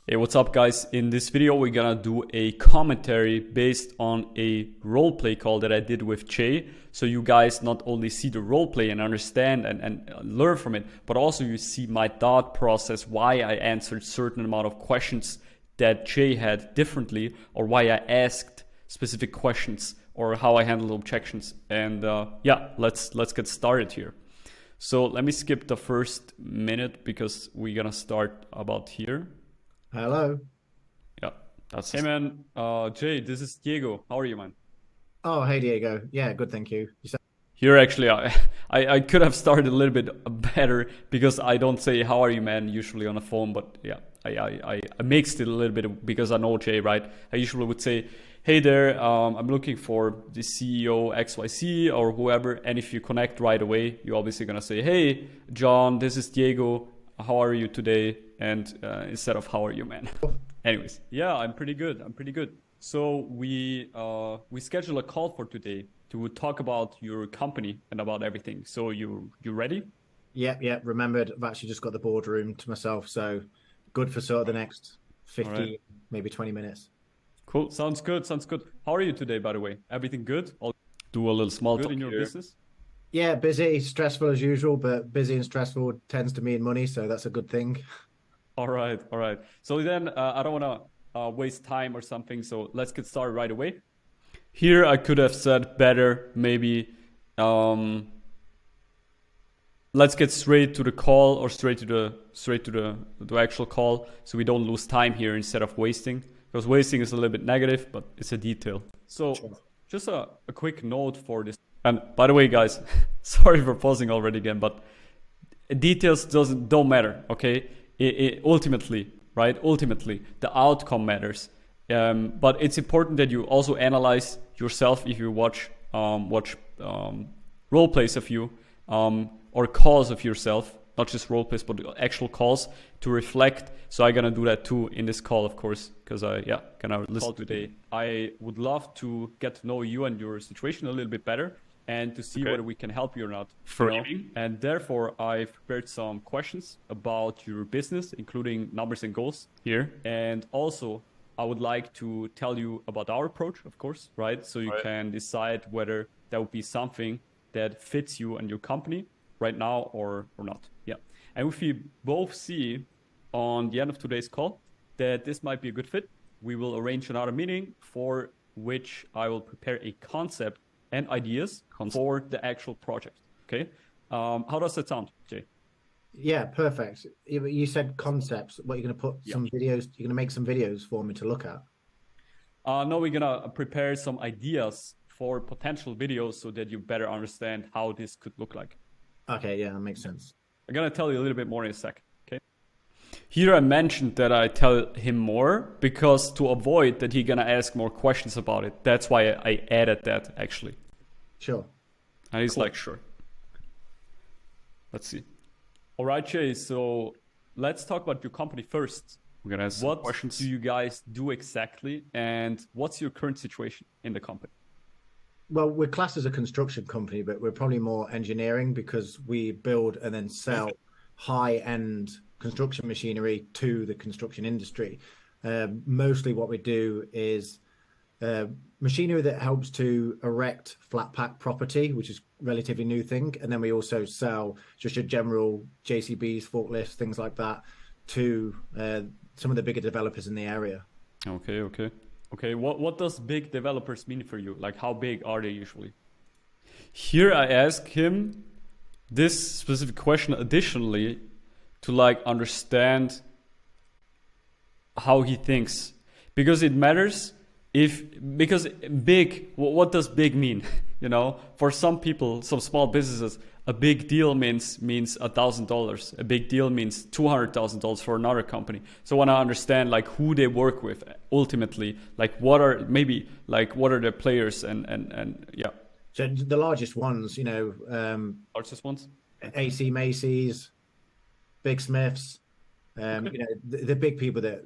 Hey, what's up guys? In this video we're gonna do a commentary based on a roleplay call that I did with Jay. So you guys not only see the roleplay and understand and learn from it, but also you see my thought process, why I answered certain amount of questions that Jay had differently, or why I asked specific questions, or how I handled objections. And yeah, let's get started here. So let me skip the first minute because we're gonna start about here. Hello. Yeah, that's. Hey man, Jay, this is Diego. How are you, man? Oh, hey Diego. Yeah, good, thank you. Here, actually, I could have started a little bit better because I don't say "How are you, man" usually on the phone, but yeah, I mixed it a little bit because I know Jay, right? I usually would say, "Hey there, I'm looking for the CEO XYZ or whoever," and if you connect right away, you're obviously gonna say, "Hey, John, this is Diego. How are you today?" And instead of "How are you, man?" Anyways, yeah, I'm pretty good. So we schedule a call for today to talk about your company and about everything. So you ready? Yeah. Remembered. I've actually just got the boardroom to myself, so good for sort of the next 50, right. maybe 20 minutes. Cool. Sounds good. How are you today, by the way? Everything good? All do a little small good talk in your here. Business? Yeah, busy, stressful as usual, but busy and stressful tends to mean money, so that's a good thing. All right. So then I don't want to waste time or something, so let's get started right away. Here I could have said better, maybe let's get straight to the call, or straight to the actual call, so we don't lose time here instead of wasting, because wasting is a little bit negative, but it's a detail. So sure. Just a quick note for this. And by the way, guys, sorry for pausing already again, but details don't matter, okay? Ultimately, right? Ultimately, the outcome matters. But it's important that you also analyze yourself if you watch role plays of you, or calls of yourself, not just role plays, but actual calls, to reflect. So I'm gonna do that too in this call, of course, because gonna listen today. I would love to get to know you and your situation a little bit better, and to see whether we can help you or not. Framing. And therefore, I've prepared some questions about your business, including numbers and goals here. And also, I would like to tell you about our approach, of course, right? So you can decide whether that would be something that fits you and your company right now or not. Yeah. And if we both see on the end of today's call that this might be a good fit, we will arrange another meeting for which I will prepare a concept and ideas for the actual project. Okay. How does that sound, Jay? Yeah, perfect. You said concepts. What, you're going to put some videos, you're going to make some videos for me to look at? No, we're going to prepare some ideas for potential videos so that you better understand how this could look like. Okay, yeah, that makes sense. I'm going to tell you a little bit more in a sec. Okay. Here I mentioned that I tell him more because to avoid that he's going to ask more questions about it. That's why I added that, actually. Sure. And he's like, sure. Let's see. All right, Jay, so let's talk about your company first. We're going to ask what questions. Do you guys do exactly, and what's your current situation in the company? Well, we're classed as a construction company, but we're probably more engineering because we build and then sell high-end construction machinery to the construction industry. Mostly what we do is machinery that helps to erect flat pack property, which is a relatively new thing. And then we also sell just your general JCBs, forklifts, things like that to some of the bigger developers in the area. Okay, what does big developers mean for you? Like, how big are they usually? Here I ask him this specific question additionally to like understand how he thinks, because it matters. Because big, what does big mean? You know, for some people, some small businesses, a big deal means $1,000. A big deal means $200,000 for another company. So when I understand like who they work with, ultimately, like what are their players and yeah. So the largest ones, largest ones, AC Macy's, Big Smiths. The big people that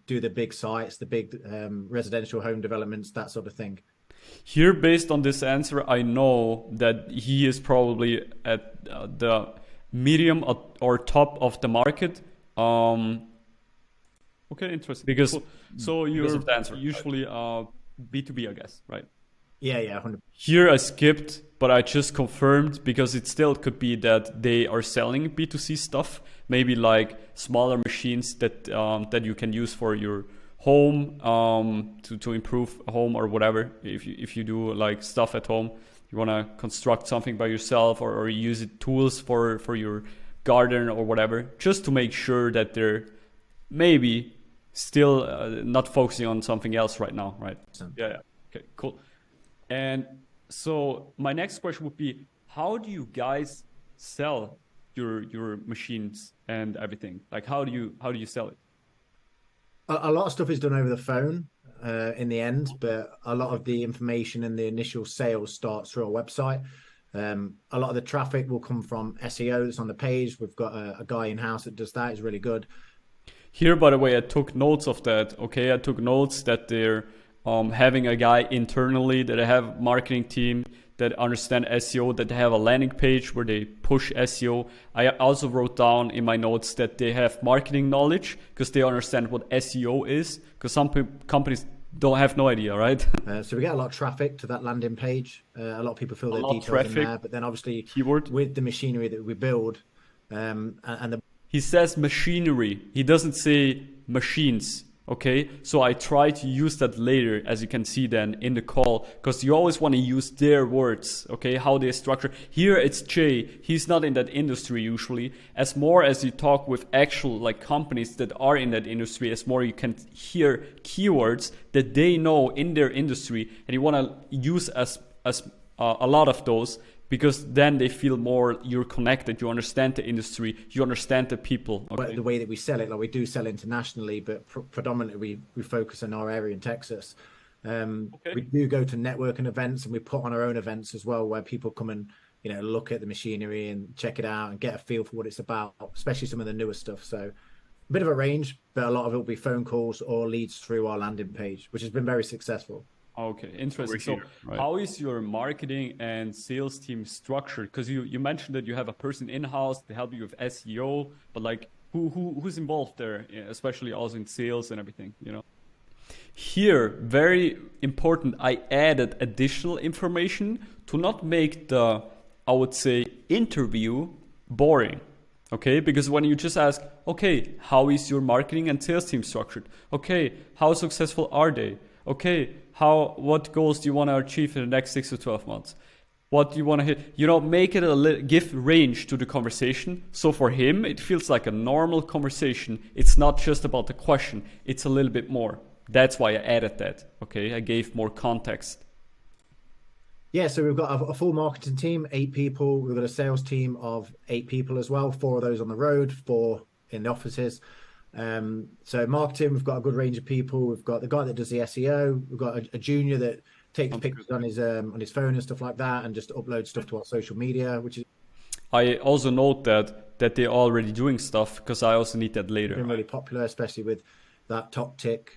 do the big sites, the big residential home developments, that sort of thing. Here, based on this answer, I know that he is probably at the medium or top of the market. Okay, interesting. Because Cool. so Because you're of the answer. usually B2B, I guess, right? Yeah, 100%. Here I skipped, but I just confirmed because it still could be that they are selling B2C stuff, maybe like smaller machines that you can use for your home to improve home or whatever. If you do like stuff at home, you want to construct something by yourself or use it tools for your garden or whatever, just to make sure that they're maybe still not focusing on something else right now, right? Yeah. Okay, cool. And so my next question would be, how do you guys sell your machines and everything? Like how do you sell it? A lot of stuff is done over the phone in the end, but a lot of the information and the initial sales starts through our website. A lot of the traffic will come from SEO that's on the page. We've got a guy in house that does that. He's really good. Here, by the way, I took notes of that. Okay, I took notes that they're having a guy internally, that I have marketing team that understand SEO, that they have a landing page where they push SEO. I also wrote down in my notes that they have marketing knowledge because they understand what SEO is, because some companies don't have no idea, right? So we get a lot of traffic to that landing page. A lot of people fill their details in there, but then obviously keyword with the machinery that we build, he says machinery. He doesn't say machines. Okay, so I try to use that later, as you can see then in the call, because you always want to use their words, okay, how they structure. Here it's Jay, he's not in that industry usually. As more as you talk with actual like companies that are in that industry, as more you can hear keywords that they know in their industry, and you want to use as a lot of those, because then they feel more you're connected, you understand the industry, you understand the people. Okay? The way that we sell it, like we do sell internationally, but predominantly we focus on our area in Texas. We do go to networking events, and we put on our own events as well, where people come and look at the machinery and check it out and get a feel for what it's about, especially some of the newer stuff. So a bit of a range, but a lot of it will be phone calls or leads through our landing page, which has been very successful. Okay, interesting. So how is your marketing and sales team structured? Because you mentioned that you have a person in-house to help you with SEO, but like who's involved there, especially also in sales and everything, Here, very important, I added additional information to not make the, I would say, interview boring. Okay, because when you just ask, okay, how is your marketing and sales team structured? Okay, how successful are they? Okay, what goals do you want to achieve in the next 6 to 12 months? What do you want to hit? Make it give range to the conversation. So for him, it feels like a normal conversation. It's not just about the question. It's a little bit more. That's why I added that. Okay, I gave more context. Yeah, so we've got a full marketing team, 8 people. We've got a sales team of 8 people as well. 4 of those on the road, 4 in the offices. So marketing, we've got a good range of people. We've got the guy that does the SEO. We've got a junior that takes pictures on his phone and stuff like that, and just uploads stuff to our social media. Which is, I also note that they're already doing stuff, because I also need that later. Been really popular, especially with that top tick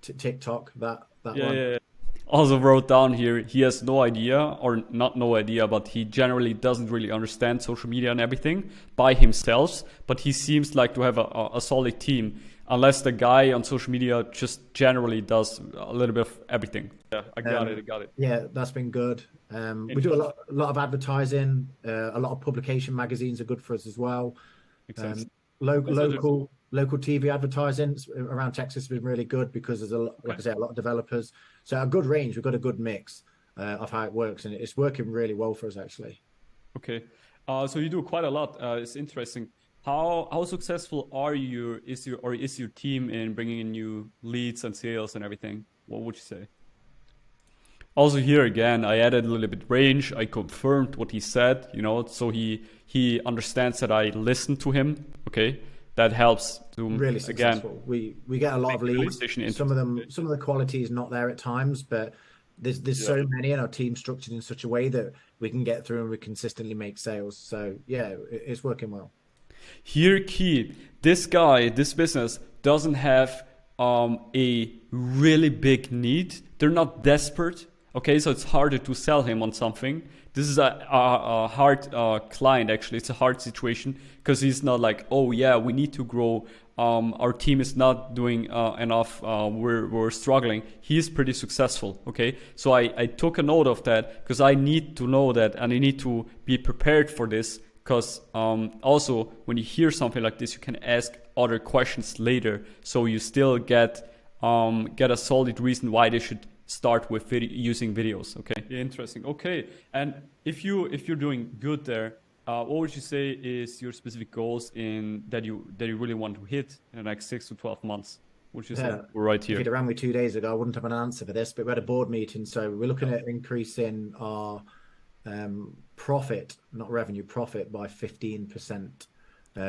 TikTok. That one. Yeah. Also wrote down here, he has no idea, or not no idea, but he generally doesn't really understand social media and everything by himself, but he seems like to have a solid team, unless the guy on social media just generally does a little bit of everything. Yeah, I got it. Yeah, that's been good. We do a lot of advertising. A lot of publication magazines are good for us as well. Local TV advertising around Texas has been really good, because there's like I say, a lot of developers. So a good range. We've got a good mix of how it works, and it's working really well for us actually. Okay, so you do quite a lot. It's interesting. How successful is your team in bringing in new leads and sales and everything? What would you say? Also here again, I added a little bit range. I confirmed what he said, so he understands that I listened to him. Okay, that helps to really successful. Again, we get a lot of leads. Some of the quality is not there at times, but there's so many, and our team structured in such a way that we can get through and we consistently make sales. So yeah, it's working well. Here, key. This business doesn't have a really big need. They're not desperate. Okay, so it's harder to sell him on something. This is a hard client, actually. It's a hard situation, because he's not like, oh yeah, we need to grow our team is not doing enough, we're struggling, he's pretty successful. Okay, so I took a note of that because I need to know that, and I need to be prepared for this, because also when you hear something like this, you can ask other questions later, so you still get a solid reason why they should start with using videos. Okay, interesting. Okay, and if you're doing good there, what would you say is your specific goals that you really want to hit in the next 6 to 12 months? Would you say we're right here? If you'd rang me 2 days ago, I wouldn't have an answer for this, but we had a board meeting, so we're looking at increasing our profit, not revenue, profit by 15%.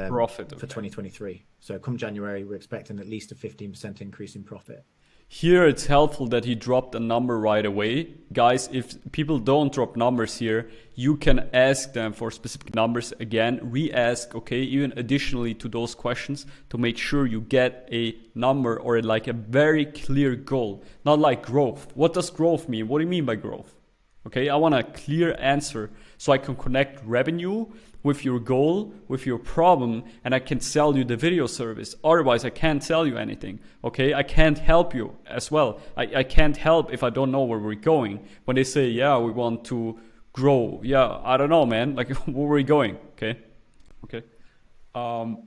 Profit for 2023. So come January, we're expecting at least a 15% increase in profit. Here it's helpful that he dropped a number right away. Guys, if people don't drop numbers here, you can ask them for specific numbers again, re-ask, okay, even additionally to those questions, to make sure you get a number or like a very clear goal. Not like growth. What does growth mean? What do you mean by growth? Okay, I want a clear answer so I can connect revenue with your goal, with your problem, and I can sell you the video service. Otherwise, I can't sell you anything. Okay, I can't help you as well. I can't help if I don't know where we're going. When they say, yeah, we want to grow. Yeah, I don't know, man. Like, where are we going? Okay.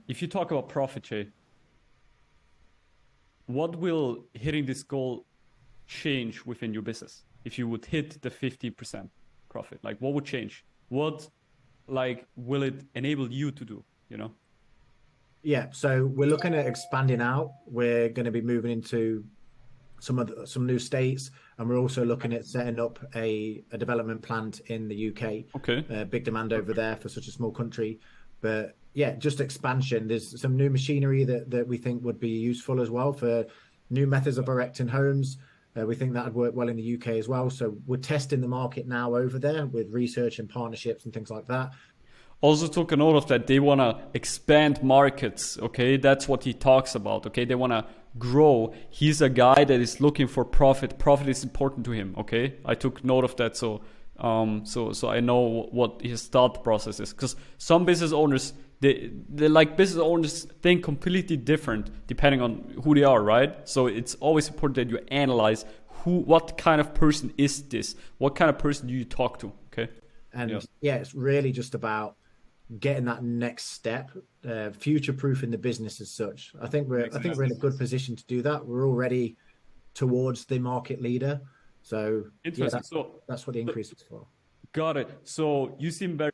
If you talk about profit, Jay, what will hitting this goal change within your business? If you would hit the 50% profit, like what would change? What will it enable you to do, Yeah, so we're looking at expanding out. We're going to be moving into some new states, and we're also looking at setting up a development plant in the UK. Okay. Big demand over there for such a small country. But yeah, just expansion. There's some new machinery that we think would be useful as well for new methods of erecting homes. We think that would work well in the UK as well. So we're testing the market now over there with research and partnerships and things like that. Also took a note of that. They want to expand markets. Okay, that's what he talks about. Okay, they want to grow. He's a guy that is looking for profit. Profit is important to him. Okay, I took note of that. So I know what his thought process is. Because some business owners, they like business owners think completely different depending on who they are, right? So it's always important that you analyze what kind of person is this? What kind of person do you talk to? Okay. And yeah, it's really just about getting that next step, future-proofing the business as such. I think we're in a good position to do that. We're already towards the market leader. So interesting. Yeah, that's what the increase is for. Got it. So you seem very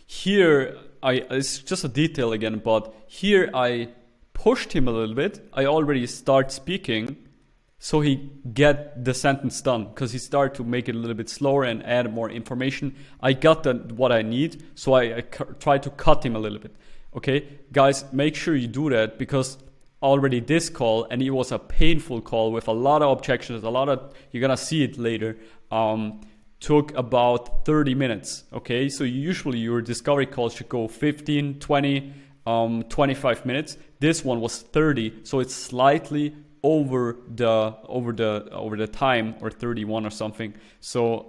here. It's just a detail again, but here I pushed him a little bit. I already start speaking, so he get the sentence done, because he started to make it a little bit slower and add more information. I got what I need, so I try to cut him a little bit. Okay, guys, make sure you do that, because already this call, and it was a painful call with a lot of objections, you're gonna see it later, took about 30 minutes. Okay, so usually your discovery call should go 15, 20, 25 minutes. This one was 30, so it's slightly over the time, or 31 or something. So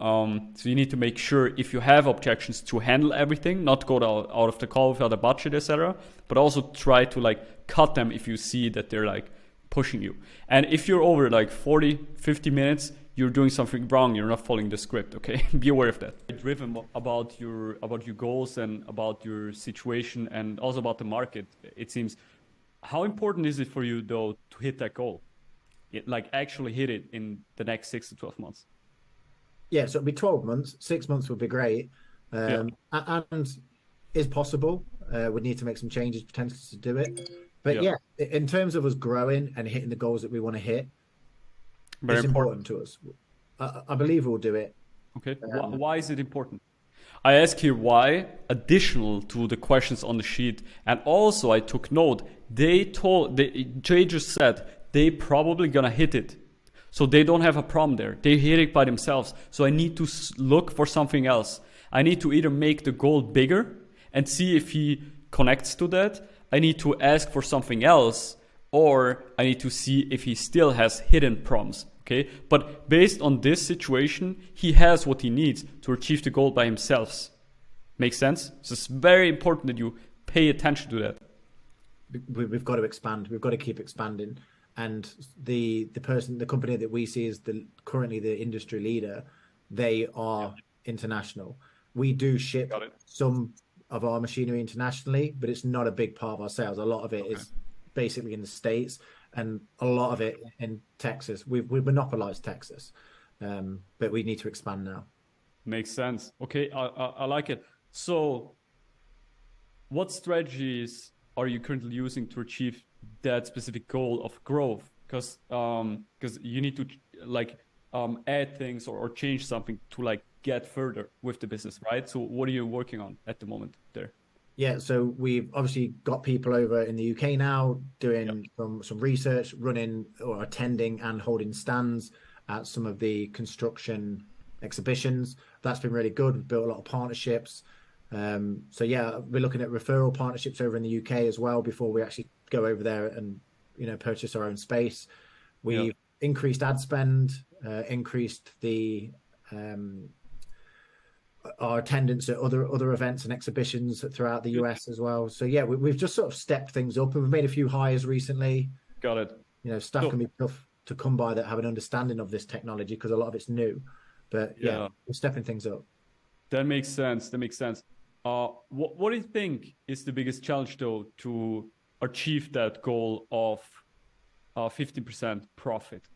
so you need to make sure, if you have objections, to handle everything, not go out of the call without a budget, etc. But also try to cut them if you see that they're pushing you. And if you're over 40, 50 minutes, you're doing something wrong. You're not following the script. Okay, be aware of that. Driven about your goals and about your situation, and also about the market. It seems. How important is it for you, though, to hit that goal? Actually hit it in the next 6 to 12 months? Yeah, so it'll be 12 months. 6 months would be great. And is possible. We need to make some changes potentially to do it. But yeah, in terms of us growing and hitting the goals that we want to hit, it's important to us. I believe we'll do it. Okay. Why is it important? I ask here why, additional to the questions on the sheet. And also I took note, Jay just said they probably gonna hit it. So they don't have a problem there. They hit it by themselves. So I need to look for something else. I need to either make the goal bigger and see if he connects to that. I need to ask for something else, or I need to see if he still has hidden problems. Okay, but based on this situation, he has what he needs to achieve the goal by himself. Makes sense? So it's very important that you pay attention to that. we've got to expand. We've got to keep expanding. And the company that we see as currently the industry leader, they Yeah, are international. We do ship got it. some of our machinery internationally, but it's not a big part of our sales. A lot of it Okay. is basically in the States, and a lot of it in Texas. We've monopolized Texas, but we need to expand now. Makes sense. Okay, I like it. So, what strategies are you currently using to achieve that specific goal of growth? Because you need to like add things or change something to like get further with the business, right? So, what are you working on at the moment there? Yeah, so we've obviously got people over in the UK now Yep. doing some research, running or attending and holding stands at some of the construction exhibitions. That's been really good. We've built a lot of partnerships. So yeah, we're looking at referral partnerships over in the UK as well before we actually go over there and purchase our own space. Yep. We've increased ad spend, increased the our attendance at other events and exhibitions throughout the Good. US as well. So yeah, we've just sort of stepped things up, and we've made a few hires recently. Got it. Staff can So, be tough to come by that have an understanding of this technology because a lot of it's new. But yeah, yeah. we're stepping things up. That makes sense. That makes sense. What do you think is the biggest challenge though to achieve that goal of 15% profit?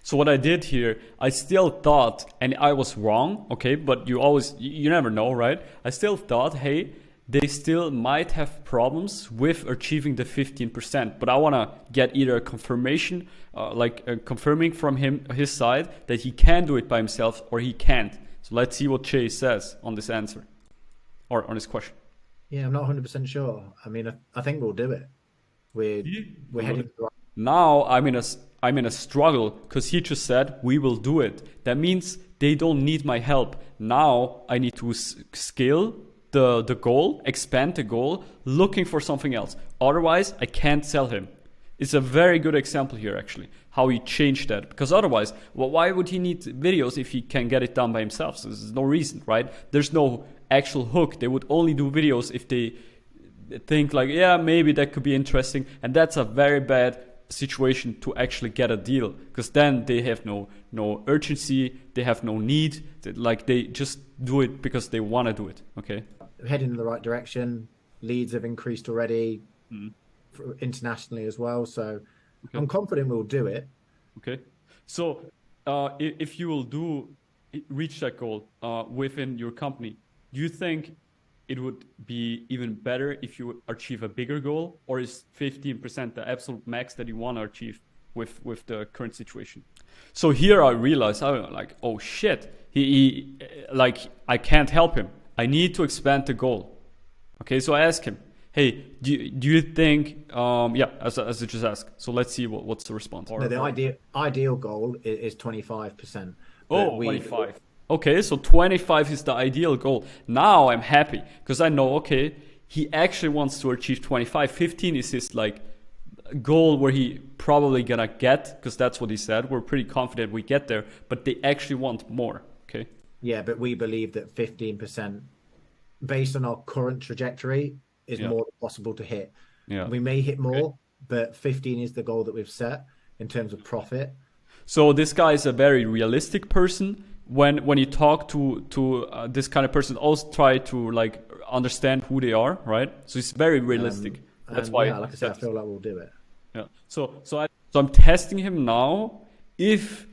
So what I did here, I still thought, and I was wrong, okay, but you never know, right? I still thought, hey, they still might have problems with achieving the 15%, but I want to get either a confirmation, confirming from his side that he can do it by himself or he can't. So let's see what Jay says on this answer or on this question. Yeah, I'm not 100% sure. I mean, I think we'll do it. We're we're heading Good. to the right. Now I'm in a struggle because he just said we will do it. That means they don't need my help. Now I need to scale the goal, expand the goal, looking for something else. Otherwise, I can't sell him. It's a very good example here, actually, how he changed that. Because otherwise, well, why would he need videos if he can get it done by himself? So there's no reason, right? There's no actual hook. They would only do videos if they think like, yeah, maybe that could be interesting. And that's a very bad situation to actually get a deal because then they have no urgency, they have no need, like they just do it because they want to do it. Okay. We're heading in the right direction. Leads have increased already internationally as well. So Okay. I'm confident we'll do it. Okay. So if you will reach that goal within your company, do you think it would be even better if you achieve a bigger goal, or is 15% the absolute max that you want to achieve with the current situation? So here I realized, I'm like, oh shit, he like I can't help him. I need to expand the goal. Okay, so I asked him, hey, do you think, yeah, as I just asked. So let's see what's the response. No, the ideal goal is 25%. But Oh, 25. Okay, so 25 is the ideal goal. Now I'm happy because I know, okay, he actually wants to achieve 25. 15 is his like goal where he probably gonna get, because that's what he said. We're pretty confident we get there, but they actually want more. Okay. yeah, but we believe that 15%, based on our current trajectory, is Yeah. more possible to hit. Yeah. We may hit Okay. more, but 15 is the goal that we've set in terms of profit. So this guy is a very realistic person. When you talk to this kind of person, also try to like understand who they are, right? So he's very realistic. That's And why. yeah, like I said, I feel like we'll do it. Yeah. So I'm testing him now if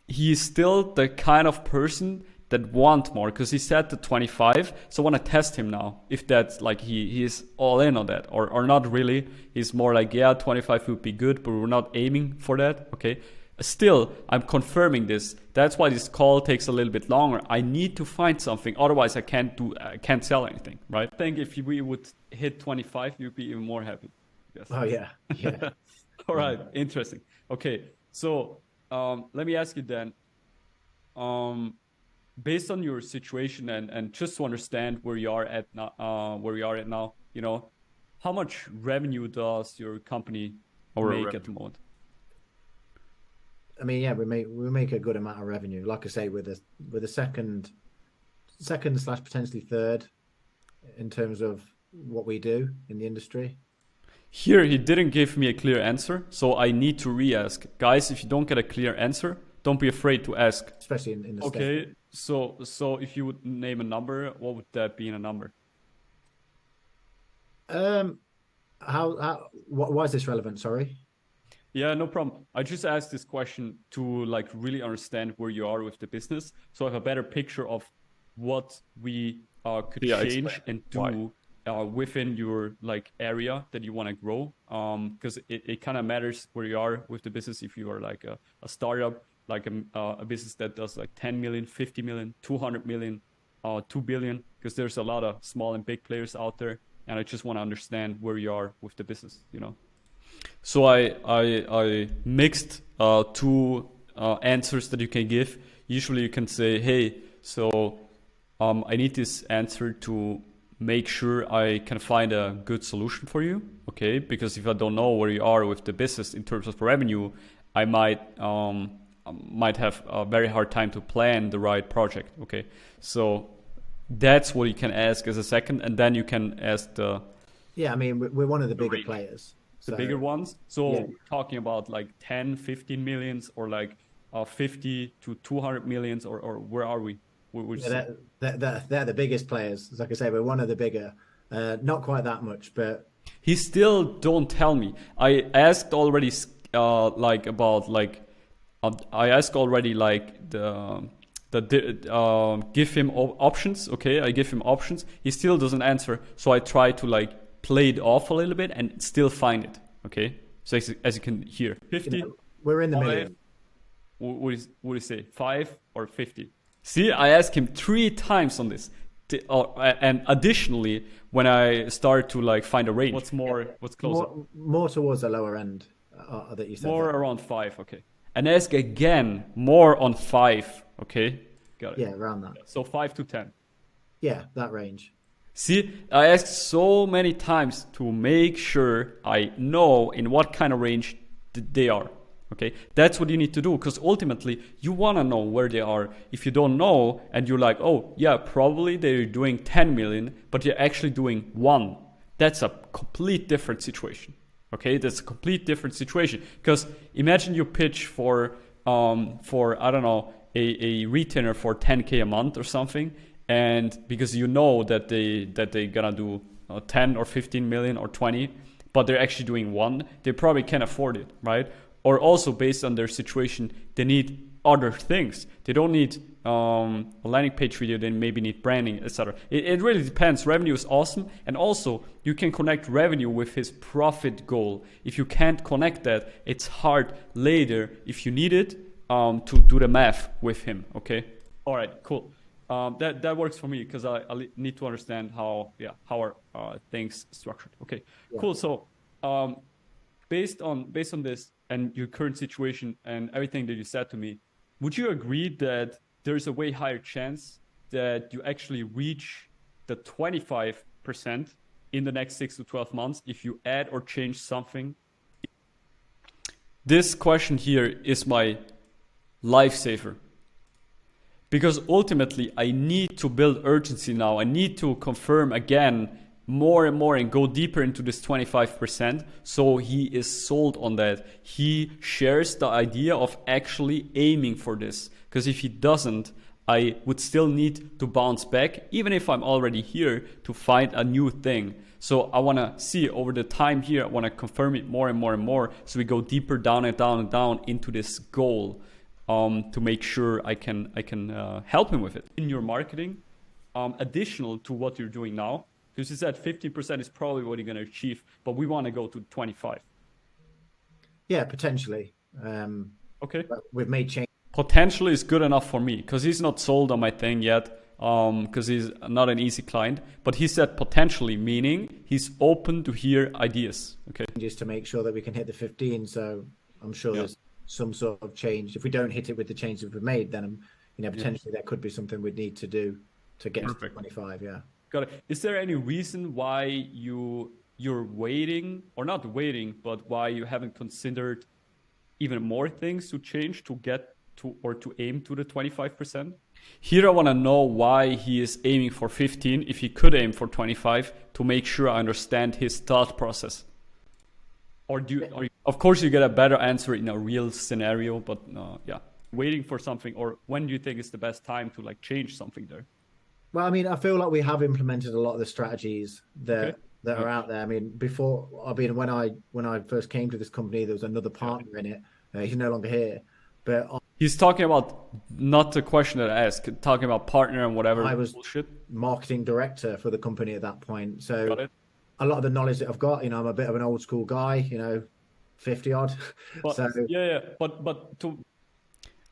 he is still the kind of person that want more, because he said the 25. So I want to test him now if that's like he is all in on that or not really. He's more like, yeah, 25 would be good, but we're not aiming for that. Okay. Still, I'm confirming this. That's why this call takes a little bit longer. I need to find something. Otherwise, I can't sell anything, right? I think if we would hit 25, you'd be even more happy. Yes. Oh yeah, yeah. All right. Interesting. Okay. So let me ask you then, based on your situation and just to understand where you are at now, how much revenue does your company make at the moment? I mean, yeah, we make a good amount of revenue. Like I say, with a second slash potentially third in terms of what we do in the industry. Here he didn't give me a clear answer, so I need to re-ask. Guys, if you don't get a clear answer, don't be afraid to ask. Especially in the Okay, so if you would name a number, what would that be in a number? Why is this relevant? Sorry. Yeah, no problem. I just asked this question to like really understand where you are with the business, so I have a better picture of what we could change and do within your like area that you want to grow. Because it kind of matters where you are with the business. If you are like a startup, like a business that does like 10 million, 50 million, 200 million, 2 billion, because there's a lot of small and big players out there, and I just want to understand where you are with the business, you know. So I mixed two answers that you can give. Usually you can say, hey, so I need this answer to make sure I can find a good solution for you, okay? Because if I don't know where you are with the business in terms of revenue, I might have a very hard time to plan the right project, okay? So that's what you can ask as a second, and then you can ask the... Yeah, I mean, we're one of the bigger players. The bigger ones. So yeah. Talking about like 10, 15 millions or like 50 to 200 millions or where are we? Yeah, they're the biggest players. Like I say, we're one of the bigger. Not quite that much, but... He still don't tell me. I asked already like about like... I asked already like the give him options. Okay, I give him options. He still doesn't answer. So I try to like play it off a little bit and still find it. Okay, so as you can hear, 50. We're in the middle. What do you say? 5 or 50? See, I asked him 3 times on this, and additionally, when I start to like find a range, what's closer? More towards the lower end that you said. More around 5. Okay, and ask again more on 5. Okay, got it. Yeah, around that. So 5 to 10. Yeah, that range. See, I asked so many times to make sure I know in what kind of range they are. Okay, that's what you need to do, because ultimately you want to know where they are. If you don't know and you're like, oh yeah, probably they're doing 10 million, but you're actually doing 1, that's a complete different situation. Okay, that's a complete different situation, because imagine you pitch for I don't know, a retainer for 10K a month or something. And because you know that they're gonna do 10 or 15 million or 20, but they're actually doing 1, they probably can't afford it, right? Or also based on their situation, they need other things. They don't need a landing page video, they maybe need branding, etc. It really depends. Revenue is awesome, and also you can connect revenue with his profit goal. If you can't connect that, it's hard later if you need it to do the math with him. Okay. All right. Cool. That works for me, because I need to understand how are things structured. Okay, yeah. Cool. So based on this and your current situation and everything that you said to me, would you agree that there's a way higher chance that you actually reach the 25% in the next 6 to 12 months if you add or change something? This question here is my lifesaver. Because ultimately, I need to build urgency now. I need to confirm again more and more and go deeper into this 25%. So he is sold on that. He shares the idea of actually aiming for this. Because if he doesn't, I would still need to bounce back, even if I'm already here, to find a new thing. So I want to see over the time here, I want to confirm it more and more and more. So we go deeper down and down and down into this goal. To make sure I can help him with it. In your marketing, additional to what you're doing now, because you said 15% is probably what you're going to achieve, but we want to go to 25. Yeah, potentially. Okay. We've made change. Potentially is good enough for me, because he's not sold on my thing yet, because he's not an easy client. But he said potentially, meaning he's open to hear ideas. Okay. Just to make sure that we can hit the 15. So I'm sure there's some sort of change. If we don't hit it with the change that we've made, then potentially that could be something we'd need to do to get to 25. Yeah. Got it. Is there any reason why you're waiting, or not waiting, but why you haven't considered even more things to change to get to, or to aim to the 25%? Here I want to know why he is aiming for 15 if he could aim for 25, to make sure I understand his thought process. Or of course, you get a better answer in a real scenario, but yeah, waiting for something, or when do you think is the best time to like change something there? Well, I mean, I feel like we have implemented a lot of the strategies Okay. that Yeah. are out there. I mean, before, I mean, when I first came to this company, there was another Yeah. partner in it. He's no longer here, but He's talking about not the question that I asked, talking about partner and whatever I was bullshit. marketing director for the company at that point. Got So it. a lot of the knowledge that I've got, I'm a bit of an old school guy, 50 odd. But So yeah, but to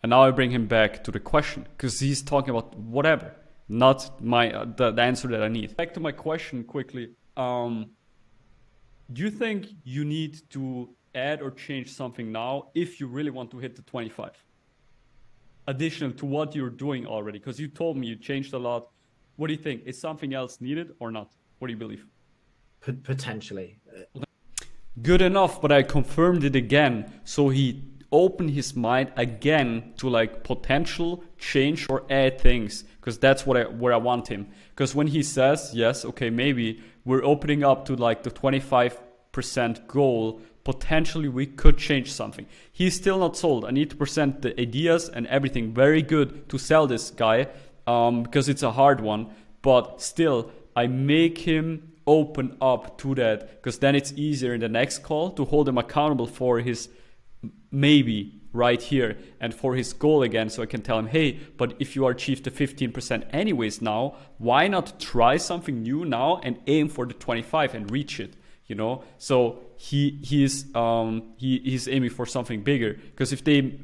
and now I bring him back to the question because he's talking about whatever, not my the answer that I need. Back to my question quickly. Do you think you need to add or change something now if you really want to hit the 25? Additional to what you're doing already, because you told me you changed a lot. What do you think? Is something else needed or not? What do you believe? potentially, Good enough, but I confirmed it again. So he opened his mind again to like potential change or add things, because that's where I want him. Because when he says yes, okay, maybe we're opening up to like the 25% goal, potentially we could change something. He's still not sold. I need to present the ideas and everything very good to sell this guy, because it's a hard one. But still, I make him open up to that, because then it's easier in the next call to hold him accountable for his maybe right here and for his goal again. So I can tell him, hey, but if you achieve the 15% anyways now, why not try something new now and aim for the 25 and reach it? So he's aiming for something bigger, because if they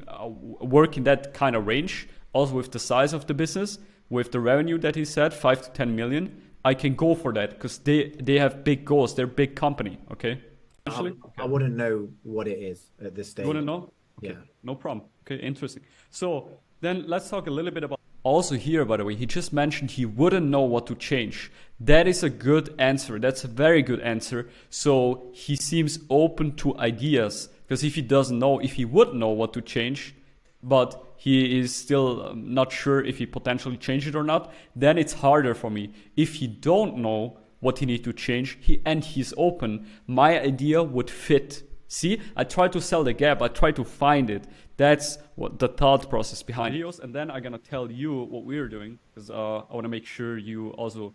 work in that kind of range, also with the size of the business, with the revenue that he said, 5 to 10 million, I can go for that, because they have big goals. They're a big company. Okay. I wouldn't know what it is at this stage. You want to know? Okay. Yeah. No problem. Okay, interesting. So then let's talk a little bit about. Also here, by the way, he just mentioned he wouldn't know what to change. That is a good answer. That's a very good answer. So he seems open to ideas, because if he doesn't know, if he would know what to change, but he is still not sure if he potentially change it or not, then it's harder for me. If he don't know what he need to change, he's open, my idea would fit. See, I try to sell the gap. I try to find it. That's what the thought process behind videos. And then I'm gonna tell you what we're doing, because I want to make sure you also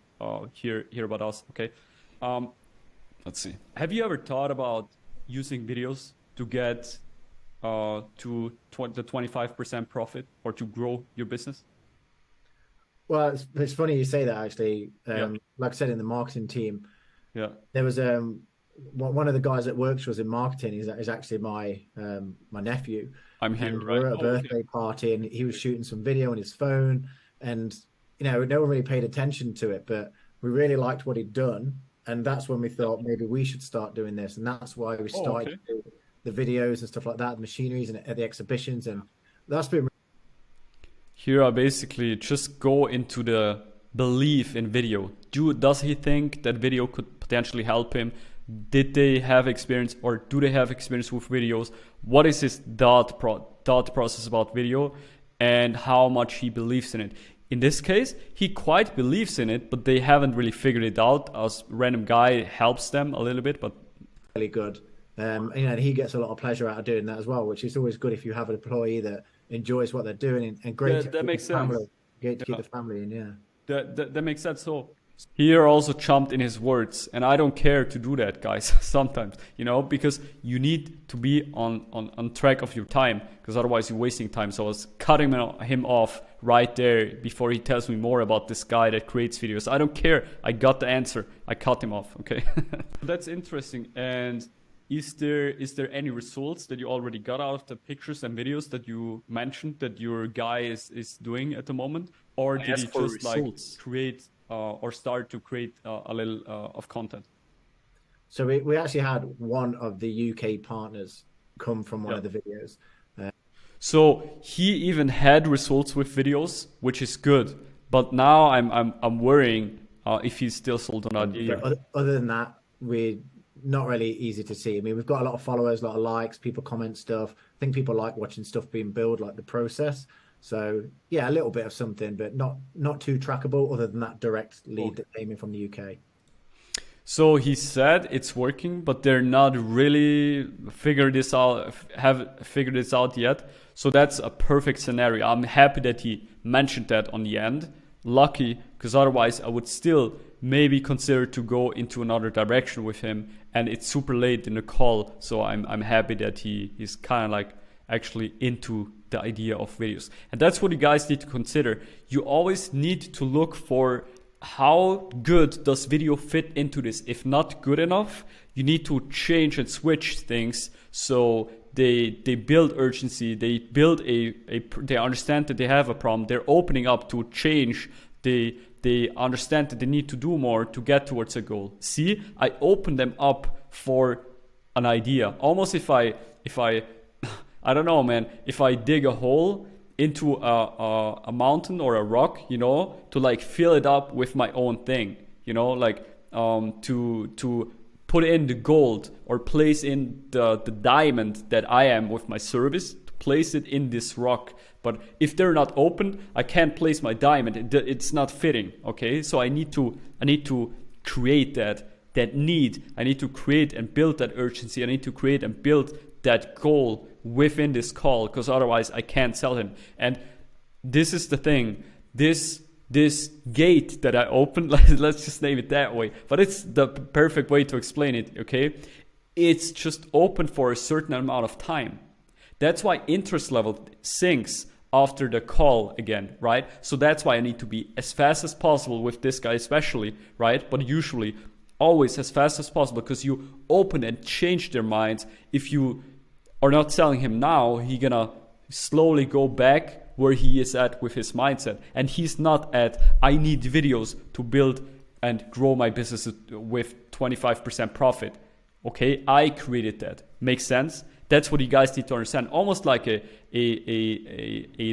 hear about us. Okay. Let's see. Have you ever thought about using videos to get to the 25% profit, or to grow your business? Well, it's funny you say that actually. Yeah. Like I said, in the marketing team, Yeah. there was one of the guys that works for us in marketing is actually my nephew. I'm here, And right? we're at a Oh, okay. birthday party, and he was shooting some video on his phone, and no one really paid attention to it, but we really liked what he'd done, and that's when we thought maybe we should start doing this, and that's why we Oh, started okay. to do the videos and stuff like that, the machineries and at the exhibitions, and that's been Here I basically just go into the belief in video. Does he think that video could potentially help him? Did they have experience, or do they have experience with videos? What is his thought process about video, and how much he believes in it? In this case, he quite believes in it, but they haven't really figured it out. As random guy helps them a little bit, but really good. And he gets a lot of pleasure out of doing that as well, which is always good if you have an employee that enjoys what they're doing, and great to that keep makes the family, sense. great to keep Yeah. the family in, yeah. That makes sense. So here also jumped in his words, and I don't care to do that, guys. Sometimes, because you need to be on track of your time, because otherwise you're wasting time. So I was cutting him off right there before he tells me more about this guy that creates videos. I don't care. I got the answer. I cut him off. Okay. That's interesting. And is there any results that you already got out of the pictures and videos that you mentioned that your guy is doing at the moment? Or did he just like create or start to create a little of content? So we actually had one of the UK partners come from one Yeah. of the videos. So he even had results with videos, which is good. But now I'm worrying if he's still sold on that idea. Other than that, we're not really easy to see. I mean, we've got a lot of followers, a lot of likes, people comment stuff. I think people like watching stuff being built, like the process. So yeah, a little bit of something, but not too trackable other than that direct lead that came in from the UK. So he said it's working, but they're not really have figured this out yet. So that's a perfect scenario. I'm happy that he mentioned that on the end. Lucky, because otherwise I would still maybe consider to go into another direction with him. And it's super late in the call, so I'm happy that he's kind of like actually into the idea of videos. And that's what you guys need to consider. You always need to look for how good does video fit into this. If not good enough, you need to change and switch things so they build urgency, they build they understand that they have a problem, they're opening up to change, they understand that they need to do more to get towards a goal. See, I open them up for an idea. Almost if I I don't know, man, if I dig a hole into a mountain or a rock, you know, to like fill it up with my own thing, you know, like to put in the gold or place in the diamond that I am with my service, to place it in this rock. But if they're not open, I can't place my diamond. It's not fitting. Okay, so I need to create that need. I need to create and build that urgency. I need to create and build that goal within this call, because otherwise I can't sell him. And this is the thing. This gate that I opened, let's just name it that way, but it's the perfect way to explain it. Okay, it's just open for a certain amount of time. That's why interest level sinks after the call again, right? So that's why I need to be as fast as possible with this guy especially, right? But usually always as fast as possible, because you open and change their minds. If you are not selling him now, he gonna slowly go back where he is at with his mindset. And he's not at, I need videos to build and grow my business with 25% profit. Okay, I created that. Makes sense? That's what you guys need to understand. Almost like a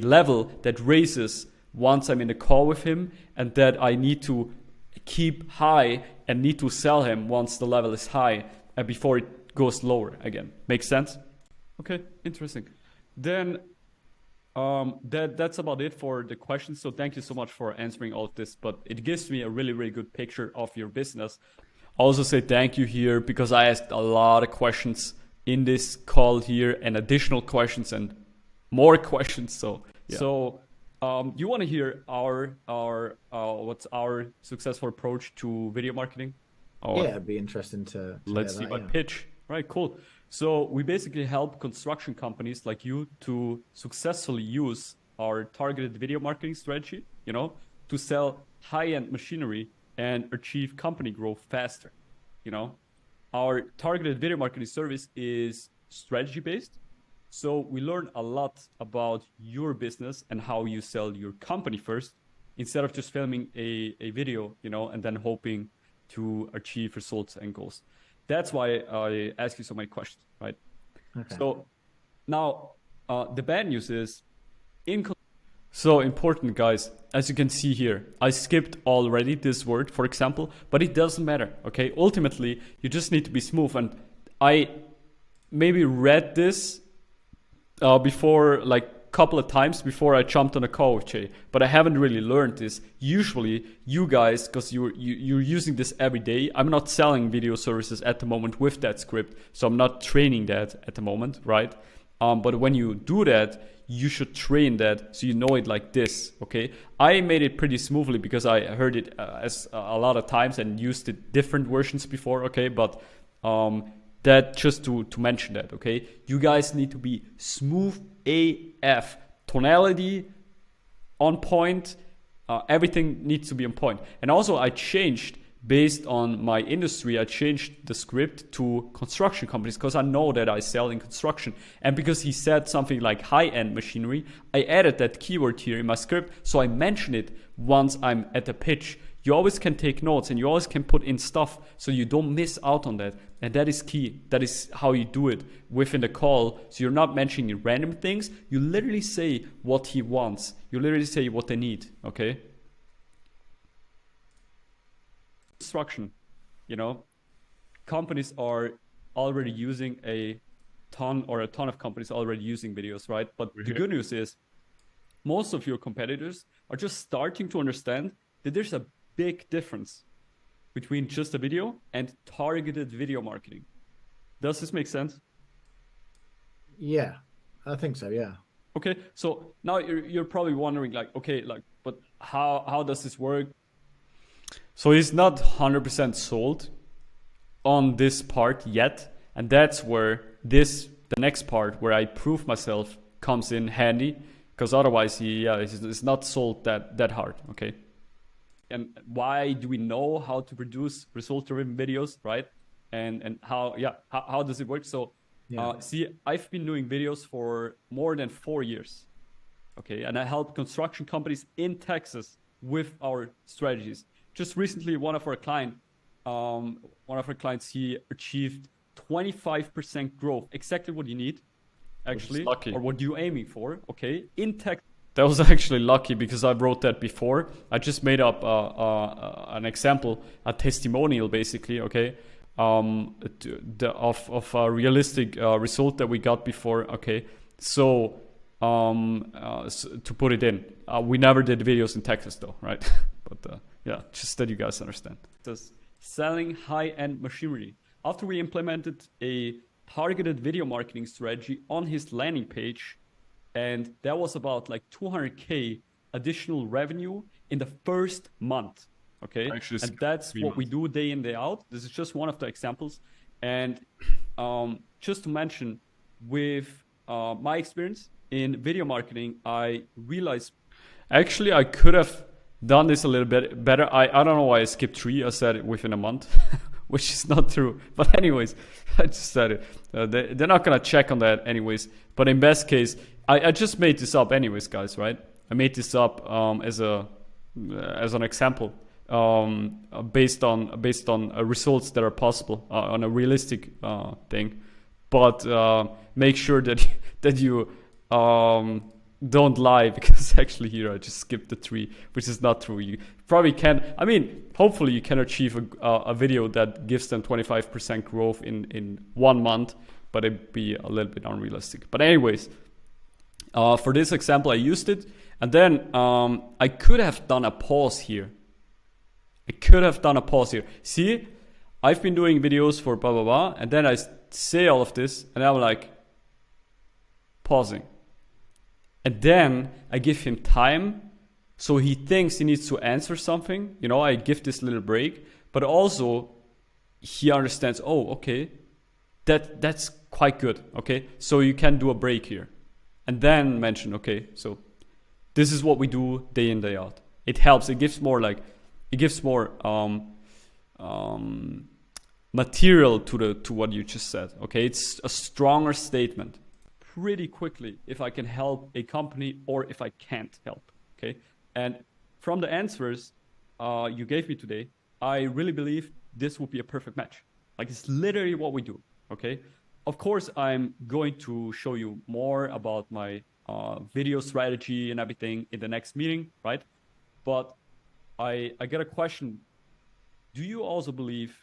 level that raises once I'm in the call with him, and that I need to keep high and need to sell him once the level is high and before it goes lower again. Makes sense? Okay, interesting. Then that's about it for the questions. So thank you so much for answering all of this, but it gives me a really, really good picture of your business. Also say thank you here, because I asked a lot of questions in this call here, and additional questions and more questions. So yeah. So you want to hear our what's our successful approach to video marketing? Yeah, it'd be interesting to let's see my pitch. Right, cool. So we basically help construction companies like you to successfully use our targeted video marketing strategy, you know, to sell high-end machinery and achieve company growth faster, you know. Our targeted video marketing service is strategy based. So we learn a lot about your business and how you sell your company first, instead of just filming a video, you know, and then hoping to achieve results and goals. That's why I ask you so many questions, right? Okay. So now the bad news is so important, guys. As you can see here, I skipped already this word, for example, but it doesn't matter, okay? Ultimately, you just need to be smooth. And I maybe read this before, like a couple of times before I jumped on a call with Jay, but I haven't really learned this. Usually, you guys, because you're using this every day, I'm not selling video services at the moment with that script, so I'm not training that at the moment, right? But when you do that, you should train that so you know it like this, okay? I made it pretty smoothly because I heard it as a lot of times and used it different versions before, okay? But that just to mention that, okay? You guys need to be smooth AF. Tonality on point. Everything needs to be on point. And also I changed, based on my industry, I changed the script to construction companies because I know that I sell in construction. And because he said something like high-end machinery, I added that keyword here in my script. So I mention it once I'm at the pitch. You always can take notes and you always can put in stuff so you don't miss out on that. And that is key. That is how you do it within the call. So you're not mentioning random things. You literally say what he wants. You literally say what they need, okay? Construction, you know, companies are already using a ton of companies already using videos, right? But the good news is most of your competitors are just starting to understand that there's a big difference between just a video and targeted video marketing. Does this make sense? Yeah, I think so. Yeah. Okay, so now you're probably wondering like, okay, like, but how does this work? So he's not 100% sold on this part yet, and that's where the next part where I prove myself comes in handy, because otherwise he's not sold that hard. Okay, and why do we know how to produce result-driven videos, right? And how does it work? So see, I've been doing videos for more than 4 years. Okay, and I help construction companies in Texas with our strategies. Just recently, one of our clients, he achieved 25% growth, exactly what you need, actually, lucky. or what you're aiming for. Okay, in Texas. That was actually lucky because I wrote that before. I just made up an example, a testimonial, basically. Okay, of a realistic result that we got before. Okay, so to put it in, we never did videos in Texas though, right? But yeah, just that you guys understand. Selling high-end machinery. After we implemented a targeted video marketing strategy on his landing page, and that was about like 200K additional revenue in the first month. Okay, Actually, and that's what we do day in, day out. This is just one of the examples. And just to mention, with my experience in video marketing, I realized actually I could have done this a little bit better. I don't know why I skipped 3. I said it within a month, which is not true. But anyways, I just said it. They're not gonna check on that anyways. But in best case, I just made this up anyways, guys. Right? I made this up as an example, based on results that are possible on a realistic thing. But make sure that you don't lie, because actually here I just skipped the 3, which is not true. You probably can. I mean, hopefully you can achieve a video that gives them 25% growth in 1 month, but it'd be a little bit unrealistic. But anyways, for this example, I used it, and then I could have done a pause here. See, I've been doing videos for blah blah blah, and then I say all of this, and I'm like pausing. And then I give him time, so he thinks he needs to answer something. You know, I give this little break, but also he understands, oh, okay, that's quite good. Okay, so you can do a break here. And then mention, okay, so this is what we do day in, day out. It helps. It gives more material to what you just said. Okay, it's a stronger statement. Pretty quickly if I can help a company or if I can't help. Okay, and from the answers you gave me today, I really believe this would be a perfect match. Like, it's literally what we do. Okay, of course I'm going to show you more about my video strategy and everything in the next meeting, right? But I get a question. Do you also believe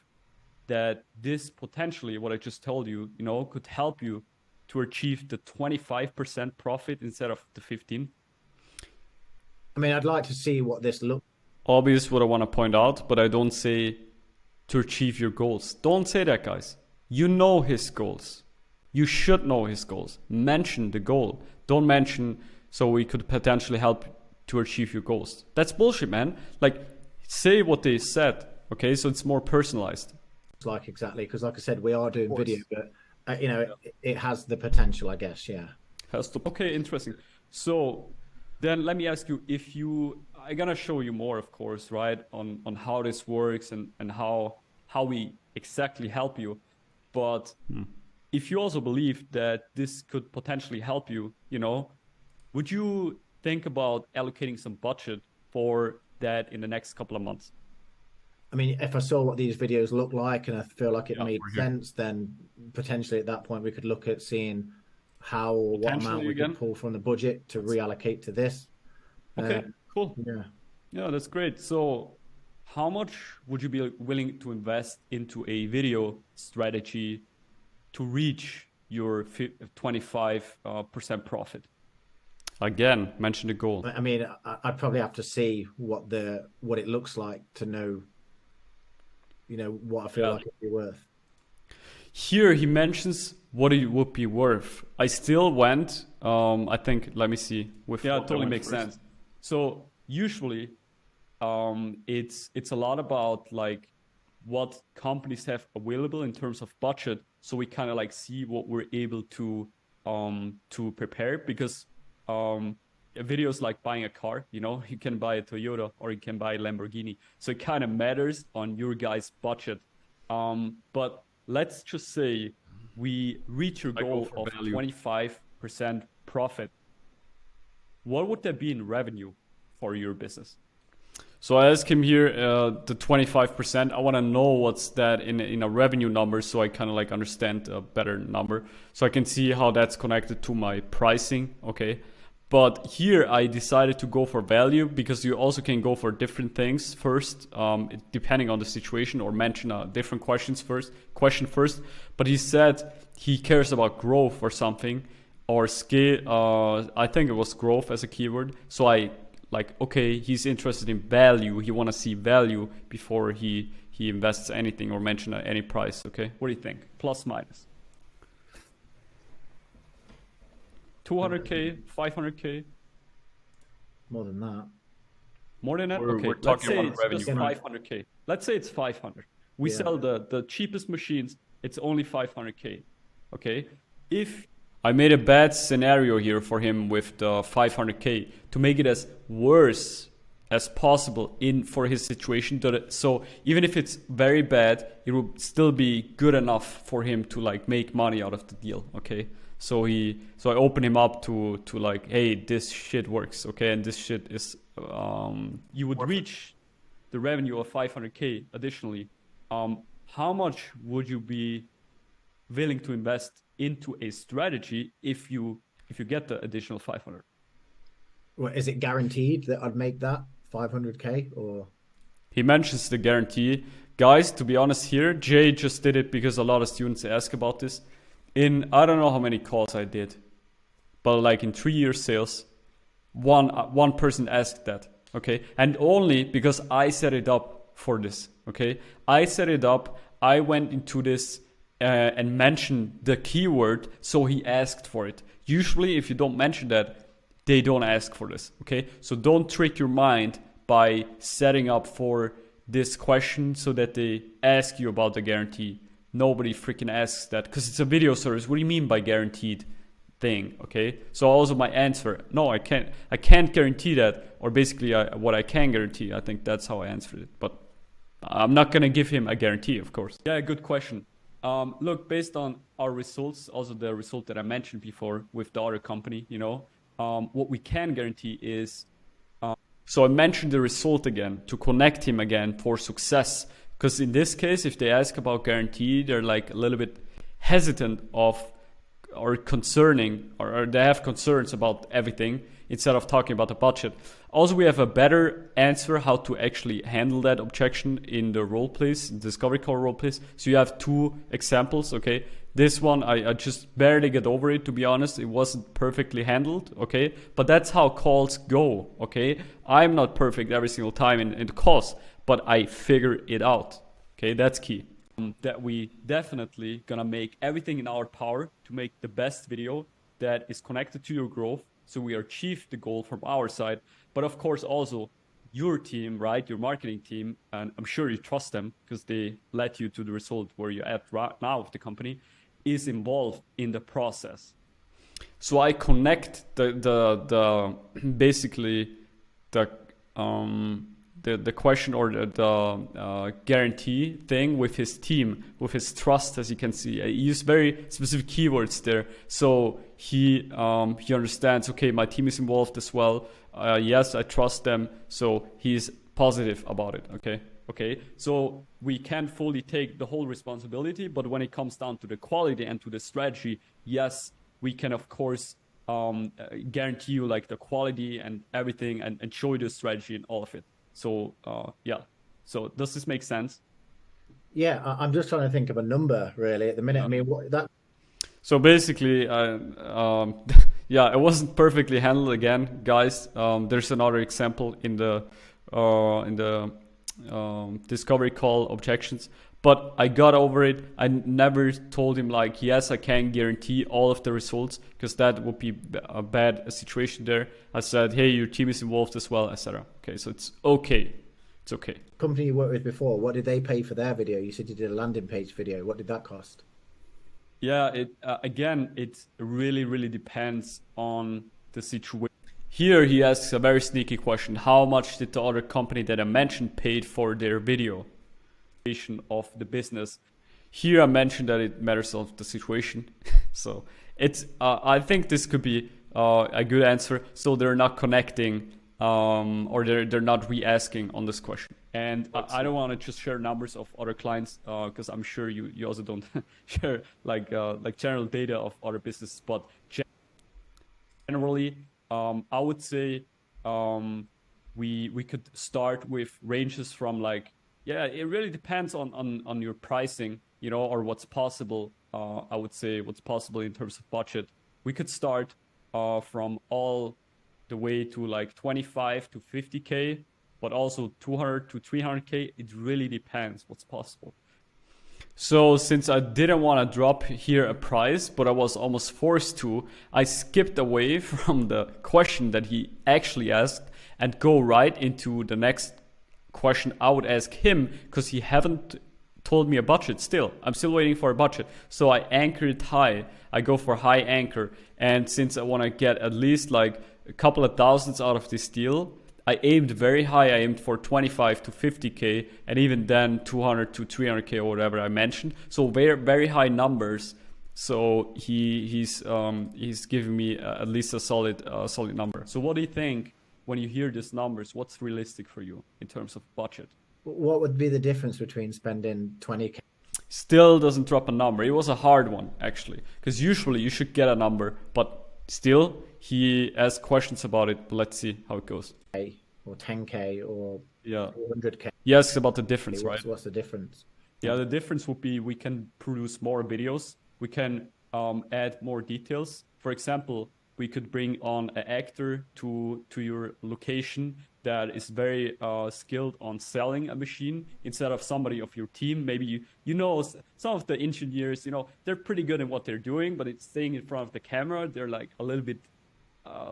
that this potentially, what I just told you, could help you to achieve the 25% profit instead of the 15? I mean, I'd like to see what this looks. Obvious what I want to point out, but I don't say to achieve your goals. Don't say that, guys. You know his goals. You should know his goals. Mention the goal. Don't mention so we could potentially help to achieve your goals. That's bullshit, man. Like, say what they said, okay? So it's more personalized. Like, exactly, because like I said, we are doing video, but it has the potential, I guess. Yeah. Okay, interesting. So then let me ask you, I'm gonna show you more, of course, right, on how this works and how we exactly help you. But if you also believe that this could potentially help you, would you think about allocating some budget for that in the next couple of months? I mean, if I saw what these videos look like and I feel like it made sense, then potentially at that point we could look at seeing how or what amount we can pull from the budget to reallocate to this. Okay, cool. Yeah, that's great. So how much would you be willing to invest into a video strategy to reach your 25% profit? Again, mention the goal. I mean, I'd probably have to see what it looks like to know. what I feel like it'd be worth. Here he mentions what it would be worth. I still went, I think, let me see. Yeah, it totally makes sense. So usually it's a lot about like what companies have available in terms of budget. So we kind of like see what we're able to prepare, because a video is like buying a car, you can buy a Toyota or you can buy a Lamborghini. So it kind of matters on your guys' budget. But let's just say we reach your goal of 25% profit. What would that be in revenue for your business? So I asked him here the 25%. I want to know what's that in a revenue number, so I kind of like understand a better number, so I can see how that's connected to my pricing. Okay. But here I decided to go for value, because you also can go for different things first, depending on the situation, or mention a different question first. But he said he cares about growth or something, or scale. I think it was growth as a keyword. So okay, he's interested in value. He want to see value before he invests anything or mention any price. Okay, what do you think? Plus minus. 200K, 500K? More than that. More than that? Okay, let's say it's just 500K. Let's say it's 500. We sell the cheapest machines. It's only 500K. Okay? If I made a bad scenario here for him with the 500K to make it as worse as possible for his situation, so even if it's very bad, it will still be good enough for him to like make money out of the deal. Okay? So I open him up to like, hey, this shit works, okay, and this shit is you would reach the revenue of 500K additionally. How much would you be willing to invest into a strategy if you get the additional 500? Well, is it guaranteed that I'd make that 500K, or? He mentions the guarantee. Guys, to be honest here, Jay just did it because a lot of students ask about this. I don't know how many calls I did, but like in 3 years sales, one person asked that, okay? And only because I set it up for this, okay? I set it up, I went into this and mentioned the keyword, so he asked for it. Usually if you don't mention that, they don't ask for this, okay? So don't trick your mind by setting up for this question so that they ask you about the guarantee. Nobody freaking asks that, because it's a video service. What do you mean by guaranteed thing? Okay, so also my answer, no, I can't guarantee that, or basically what I can guarantee. I think that's how I answered it, but I'm not gonna give him a guarantee, of course. Yeah, good question. Look, based on our results, also the result that I mentioned before with the other company, what we can guarantee is, so I mentioned the result again to connect him again for success. Because in this case, if they ask about guarantee, they're like a little bit hesitant or concerning, or they have concerns about everything instead of talking about the budget. Also, we have a better answer how to actually handle that objection in the role plays, discovery call role plays. So you have 2 examples, okay? This one, I just barely get over it, to be honest. It wasn't perfectly handled, okay? But that's how calls go, okay? I'm not perfect every single time in the calls, but I figure it out. Okay, that's key. That we definitely gonna make everything in our power to make the best video that is connected to your growth, so we achieve the goal from our side. But of course also your team, right, your marketing team, and I'm sure you trust them because they led you to the result where you're at right now with the company, is involved in the process. So I connect the basically the question or the guarantee thing with his team, with his trust, as you can see. He used very specific keywords there. So he understands, okay, my team is involved as well. Yes, I trust them. So he's positive about it, okay? So we can't fully take the whole responsibility, but when it comes down to the quality and to the strategy, yes, we can, of course, guarantee you like the quality and everything and show you the strategy and all of it. So yeah, so does this make sense? Yeah, I'm just trying to think of a number really at the minute. I mean, what that. So basically, yeah, it wasn't perfectly handled again, guys. There's another example in the discovery call objections. But I got over it. I never told him like, yes, I can guarantee all of the results, because that would be a bad situation there. I said, hey, your team is involved as well, etc. Okay, so it's okay. It's okay. Company you worked with before, what did they pay for their video? You said you did a landing page video. What did that cost? Yeah, it really, really depends on the situation. Here he asks a very sneaky question. How much did the other company that I mentioned paid for their video? Of the business. Here I mentioned that it matters of the situation. So it's I think this could be a good answer. So they're not connecting or they're not re-asking on this question. And I don't want to just share numbers of other clients because I'm sure you also don't share like general data of other businesses. But generally, I would say we could start with ranges from like, yeah, it really depends on your pricing, you know, or what's possible. I would say what's possible in terms of budget. We could start from all the way to like 25 to 50K, but also 200 to 300K. It really depends what's possible. So since I didn't want to drop here a price, but I was almost forced to, I skipped away from the question that he actually asked and go right into the next question I would ask him, because he haven't told me a budget still. I'm still waiting for a budget. So I anchor it high. I go for high anchor. And since I want to get at least like a couple of thousands out of this deal, I aimed very high. I aimed for 25 to 50K, and even then 200 to 300K or whatever I mentioned. So very, very high numbers. So he's giving me at least a solid number. So what do you think? When you hear these numbers, what's realistic for you in terms of budget? What would be the difference between spending 20K? Still doesn't drop a number. It was a hard one, actually, because usually you should get a number, but still he asked questions about it. But let's see how it goes. Or 10K or yeah, 100K. He asks about the difference, right? What's the difference? Yeah, the difference would be we can produce more videos. We can add more details. For example, we could bring on an actor to your location that is very skilled on selling a machine instead of somebody of your team. Maybe you know some of the engineers, you know, they're pretty good at what they're doing, but it's staying in front of the camera, they're like a little bit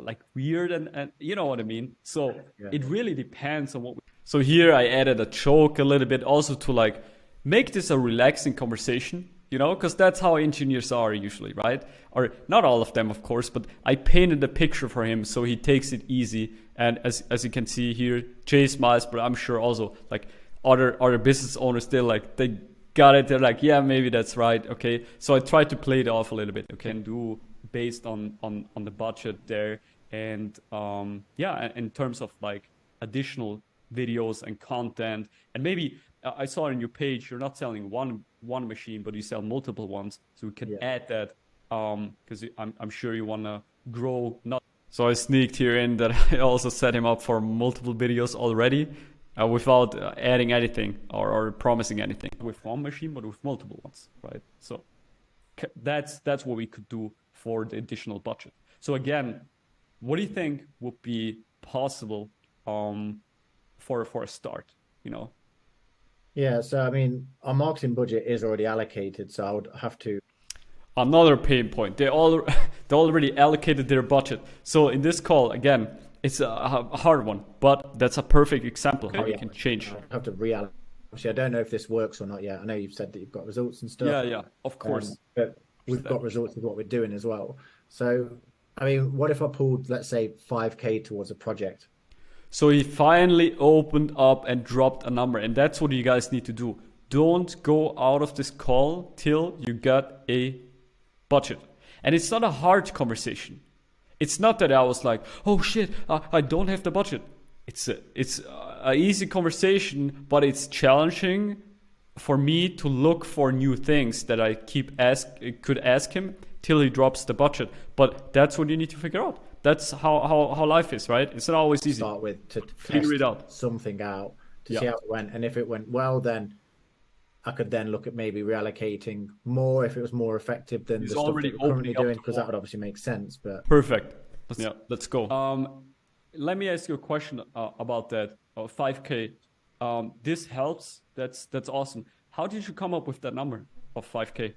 like weird and you know what I mean. So yeah. It really depends on what we... So here I added a joke a little bit also to like make this a relaxing conversation. You know, because that's how engineers are usually, right? Or not all of them, of course, but I painted a picture for him so he takes it easy. And as you can see here, Jay smiles, but I'm sure also like other business owners, they got it. They're like, yeah, maybe that's right. Okay. So I tried to play it off a little bit. Okay. And do based on the budget there. And yeah, in terms of like additional videos and content, and maybe I saw on your page, you're not selling one machine, but you sell multiple ones. So we can add that because I'm sure you want to grow. Not so I sneaked here in that I also set him up for multiple videos already without adding anything or promising anything with one machine, but with multiple ones, right? So that's what we could do for the additional budget. So again, what do you think would be possible for a start, you know? Yeah, so I mean, our marketing budget is already allocated, so I would have to. Another pain point. They already allocated their budget. So in this call, again, it's a hard one, but that's a perfect example how you can change. I have to reallocate. Actually, I don't know if this works or not yet. I know you've said that you've got results and stuff. Yeah, of course. But we've got results with what we're doing as well. So, I mean, what if I pulled, let's say, 5K towards a project? So he finally opened up and dropped a number, and that's what you guys need to do. Don't go out of this call till you got a budget. And it's not a hard conversation. It's not that I was like, oh shit, I don't have the budget. It's a easy conversation, but it's challenging for me to look for new things that I could ask him till he drops the budget. But that's what you need to figure out. That's how life is, right? It's not always easy. Start with to figure it out. Something out to see how it went, and if it went well, then I could then look at maybe reallocating more if it was more effective than the stuff that we're currently doing, because that would obviously make sense. But perfect. Let's go. Let me ask you a question about that 5K. this helps. That's awesome. How did you come up with that number of 5K?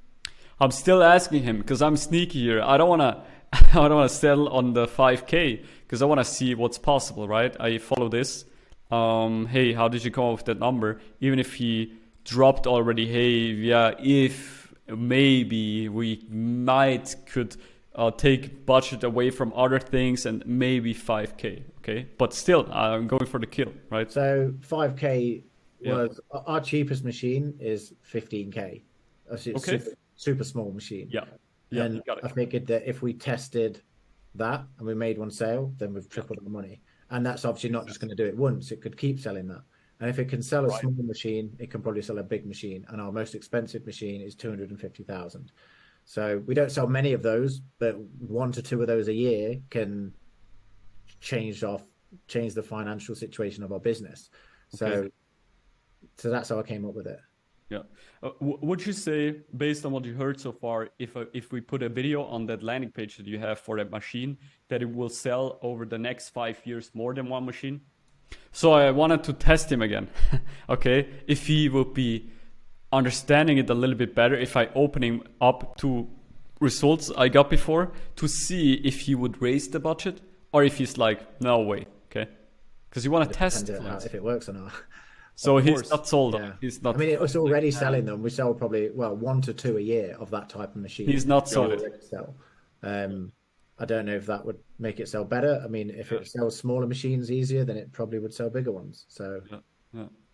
I'm still asking him because I'm sneaky here. I don't wanna I don't wanna settle on the 5K because I wanna see what's possible, right? I follow this. Hey, how did you come up with that number? Even if he dropped already, hey, yeah, if maybe we could take budget away from other things and maybe 5K, okay? But still, I'm going for the kill, right? So 5K was our cheapest machine is 15K. It's Okay. super small machine. Yeah. And got it. I figured that if we tested that and we made one sale, then we've tripled our money. And that's obviously not just going to do it once. It could keep selling that. And if it can sell a small machine, it can probably sell a big machine. And our most expensive machine is 250,000. So we don't sell many of those, but 1 to 2 of those a year can change the financial situation of our business. So that's how I came up with it. Yeah. Would you say, based on what you heard so far, if we put a video on that landing page that you have for that machine, that it will sell over the next 5 years more than one machine? So I wanted to test him again. Okay, if he would be understanding it a little bit better, if I open him up to results I got before, to see if he would raise the budget or if he's like, no way. Okay, because you want to test if it works or not. So he's not sold on. He's not. I mean, it's already selling them. We sell probably 1 to 2 a year of that type of machine. He's not sold. Sell. I don't know if that would make it sell better. I mean, if it sells smaller machines easier, then it probably would sell bigger ones. So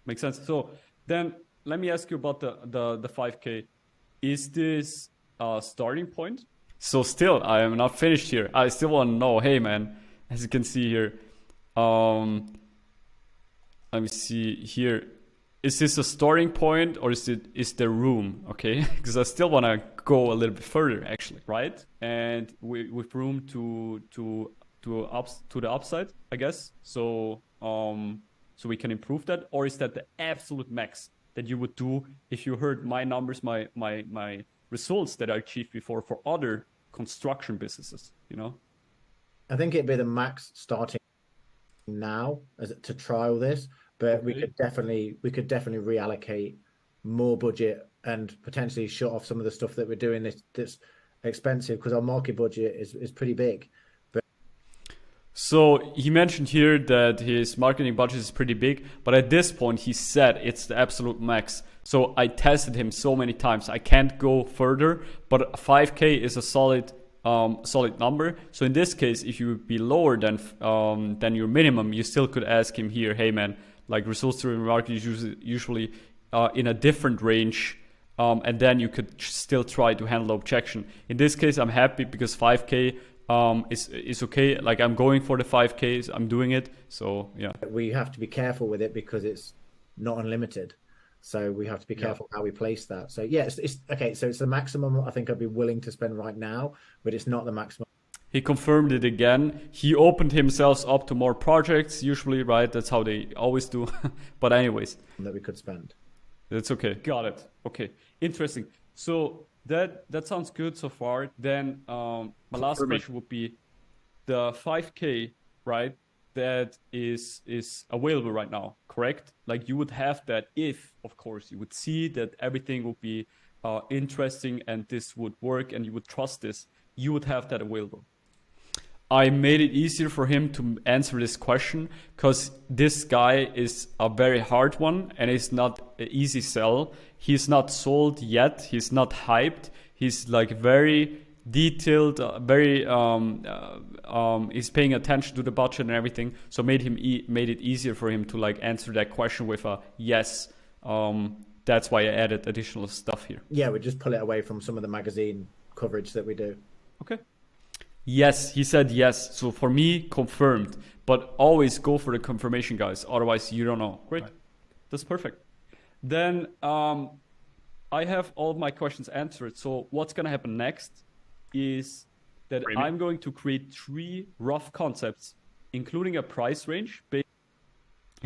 Makes sense. So then let me ask you about the 5K. Is this a starting point? So still, I am not finished here. I still want to know. Hey, man, as you can see here. Let me see here. Is this a starting point or is there room? Okay, because I still want to go a little bit further, actually, right? And with room to the upside, I guess. So so we can improve that, or is that the absolute max that you would do if you heard my numbers, my results that I achieved before for other construction businesses? You know, I think it'd be the max starting now to trial this, but we could definitely reallocate more budget and potentially shut off some of the stuff that we're doing that's expensive, because our market budget is pretty big. But so he mentioned here that his marketing budget is pretty big, but at this point he said it's the absolute max. So I tested him so many times, I can't go further, but 5K is a solid number. So in this case, if you would be lower than your minimum, you still could ask him here, hey man, like results driven marketing is usually in a different range, and then you could still try to handle the objection. In this case, I'm happy because 5K is okay. Like I'm going for the 5Ks, I'm doing it. So yeah, we have to be careful with it because it's not unlimited. So we have to be careful how we place that. So yeah, it's okay. So it's the maximum I think I'd be willing to spend right now, but it's not the maximum. He confirmed it again. He opened himself up to more projects, usually, right? That's how they always do. But anyways, that we could spend. That's okay. Got it. Okay, interesting. So that sounds good so far. Then my last question would be the 5K, right? That is available right now, correct? Like you would have that if, of course, you would see that everything would be interesting and this would work and you would trust this, you would have that available. I made it easier for him to answer this question because this guy is a very hard one and it's not an easy sell. He's not sold yet. He's not hyped. He's like very detailed, he's paying attention to the budget and everything. So made it easier for him to like answer that question with a yes. That's why I added additional stuff here. Yeah, we just pull it away from some of the magazine coverage that we do. Okay. Yes, he said yes. So for me, confirmed. But always go for the confirmation, guys. Otherwise, you don't know. Great. Right. That's perfect. Then I have all of my questions answered. So what's going to happen next is that I'm going to create 3 rough concepts, including a price range based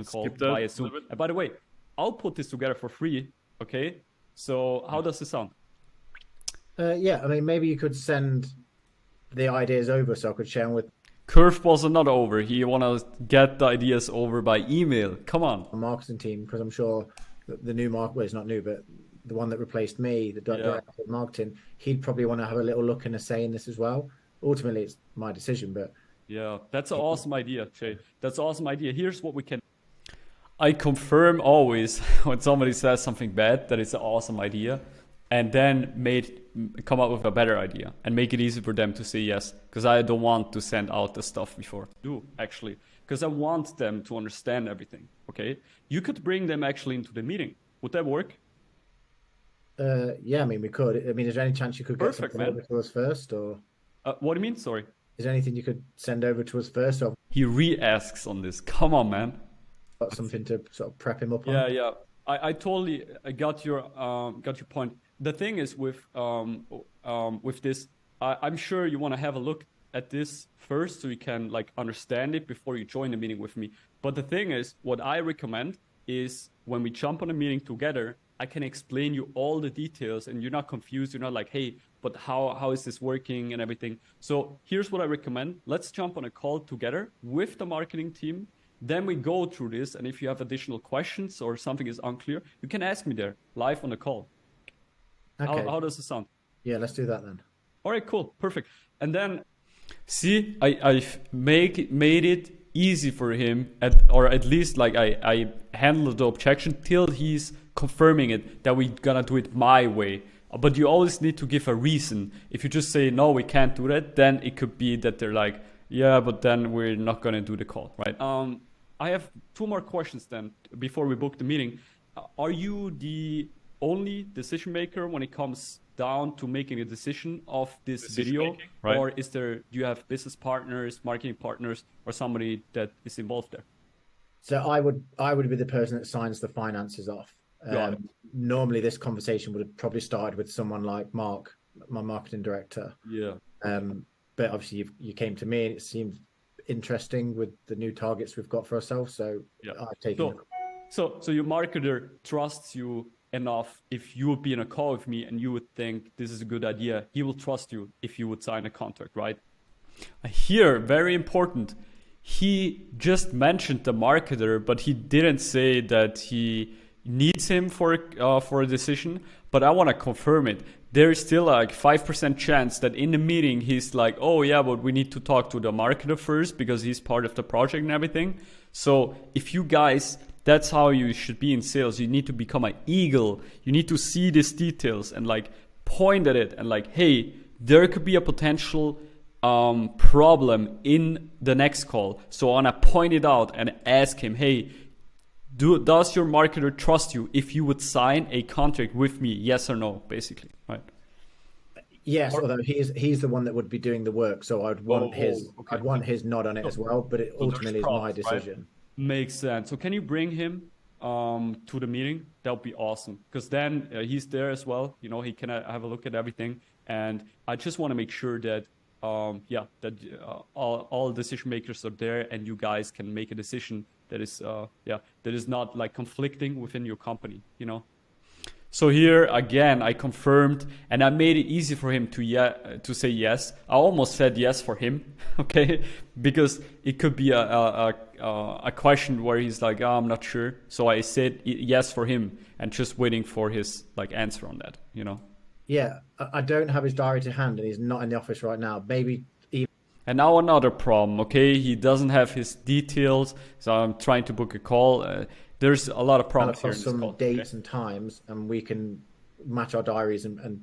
called buy assume. And by the way, I'll put this together for free. Okay. So how does this sound? Yeah, I mean, maybe you could send the ideas over so I could share them with. Curveballs are not over. He want to get the ideas over by email. Come on. Marketing team, because I'm sure the new well, it's not new, but the one that replaced me, the director of marketing, he'd probably want to have a little look and a say in this as well. Ultimately, it's my decision, but yeah, that's an awesome idea, Jay. That's an awesome idea. Here's what we can. I confirm always when somebody says something bad that it's an awesome idea, and then come up with a better idea and make it easy for them to say yes. Because I don't want to send out the stuff before. Actually, because I want them to understand everything. Okay, you could bring them actually into the meeting. Would that work? Yeah, I mean, we could. I mean, is there any chance you could get something over to us first, or? What do you mean? Sorry. Is there anything you could send over to us first? Or he re-asks on this. Come on, man. Got something to sort of prep him up on? Yeah. I totally got your point. The thing is with this, I'm sure you want to have a look at this first so you can like understand it before you join the meeting with me. But the thing is, what I recommend is when we jump on a meeting together, I can explain you all the details and you're not confused. You're not like, hey, but how is this working and everything. So here's what I recommend. Let's jump on a call together with the marketing team. Then we go through this. And if you have additional questions or something is unclear, you can ask me there live on the call. Okay. How does it sound? Yeah, let's do that then. All right, cool. Perfect. And then, see, I've made it easy for him, or at least like I handled the objection till he's confirming it that we're gonna do it my way. But you always need to give a reason. If you just say, no, we can't do that, then it could be that they're like, yeah, but then we're not gonna do the call, right? I have 2 more questions then before we book the meeting. Are you the only decision maker when it comes down to making a decision of this video, right? Or do you have business partners, marketing partners, or somebody that is involved there? So I would be the person that signs the finances off. Normally this conversation would have probably started with someone like Mark, my marketing director. Yeah. But obviously you came to me and it seemed interesting with the new targets we've got for ourselves. So I've taken it. So your marketer trusts you enough. If you would be in a call with me and you would think this is a good idea, he will trust you if you would sign a contract, right? Here, very important. He just mentioned the marketer, but he didn't say that he needs him for a decision. But I want to confirm it. There's still like 5% chance that in the meeting he's like, oh yeah, but we need to talk to the marketer first because he's part of the project and everything. So if you guys, that's how you should be in sales. You need to become an eagle. You need to see these details and like point at it and like, hey, there could be a potential problem in the next call. So I want to point it out and ask him, hey, does your marketer trust you if you would sign a contract with me? Yes or no, basically, right? Yes, although he's the one that would be doing the work, so I'd want I'd want his nod on it as well. But it ultimately is my decision. Right? Makes sense. So can you bring him to the meeting? That would be awesome, because then he's there as well. You know, he can have a look at everything, and I just want to make sure that all decision makers are there, and you guys can make a decision that is not like conflicting within your company, you know. So here again, I confirmed, and I made it easy for him to say yes. I almost said yes for him, okay, because it could be a question where he's like, oh, I'm not sure. So I said yes for him, and just waiting for his like answer on that, you know. Yeah, I don't have his diary to hand, and he's not in the office right now. Maybe. And now another problem, okay? He doesn't have his details, so I'm trying to book a call. There's a lot of problems here in this call. Some dates and times, and we can match our diaries and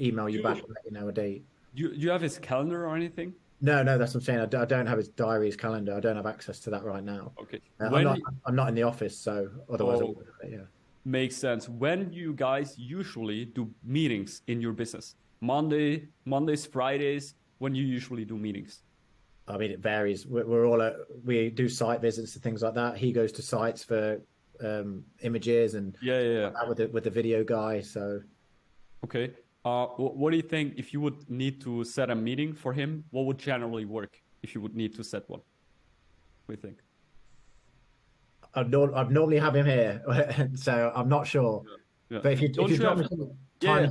email you back and let you know a date. Do you have his calendar or anything? No, that's what I'm saying. I don't have his diary, his calendar. I don't have access to that right now. Okay. I'm not in the office, so otherwise I would. Yeah. Makes sense. When you guys usually do meetings in your business? Mondays, Fridays? When you usually do meetings? I mean, it varies. We do site visits and things like that. He goes to sites for images and with the video guy. So, okay. What do you think if you would need to set a meeting for him? What would generally work if you would need to set one? What do you think? I'd normally have him here, so I'm not sure. Yeah. But if you drop me some time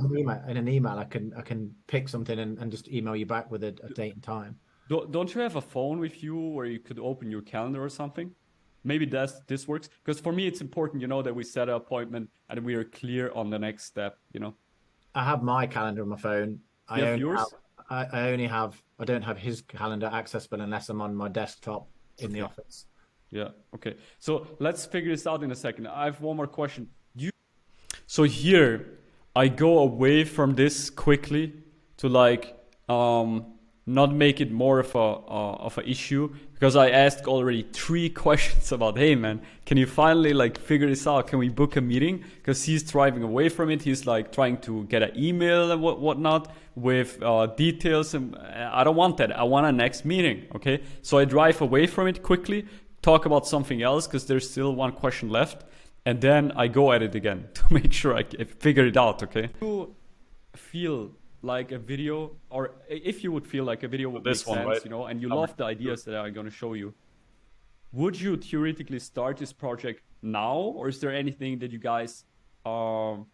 in an email, I can pick something and just email you back with a date and time. Don't you have a phone with you where you could open your calendar or something? Maybe this works. Because for me, it's important, that we set an appointment and we are clear on the next step, I have my calendar on my phone. You have yours? I don't have his calendar accessible unless I'm on my desktop in the office. Yeah. Okay. So let's figure this out in a second. I have one more question. So here, I go away from this quickly to not make it more of a issue, because I asked already 3 questions about, hey man, can you finally figure this out? Can we book a meeting? Because he's driving away from it. He's trying to get an email and whatnot with details, and I don't want that. I want a next meeting. Okay, so I drive away from it quickly, talk about something else because there's still 1 question left, and then I go at it again to make sure I figure it out. Okay. You feel like a video, or if you would feel like a video would make sense, right? And you love the ideas that I'm going to show you, would you theoretically start this project now, or is there anything that you guys are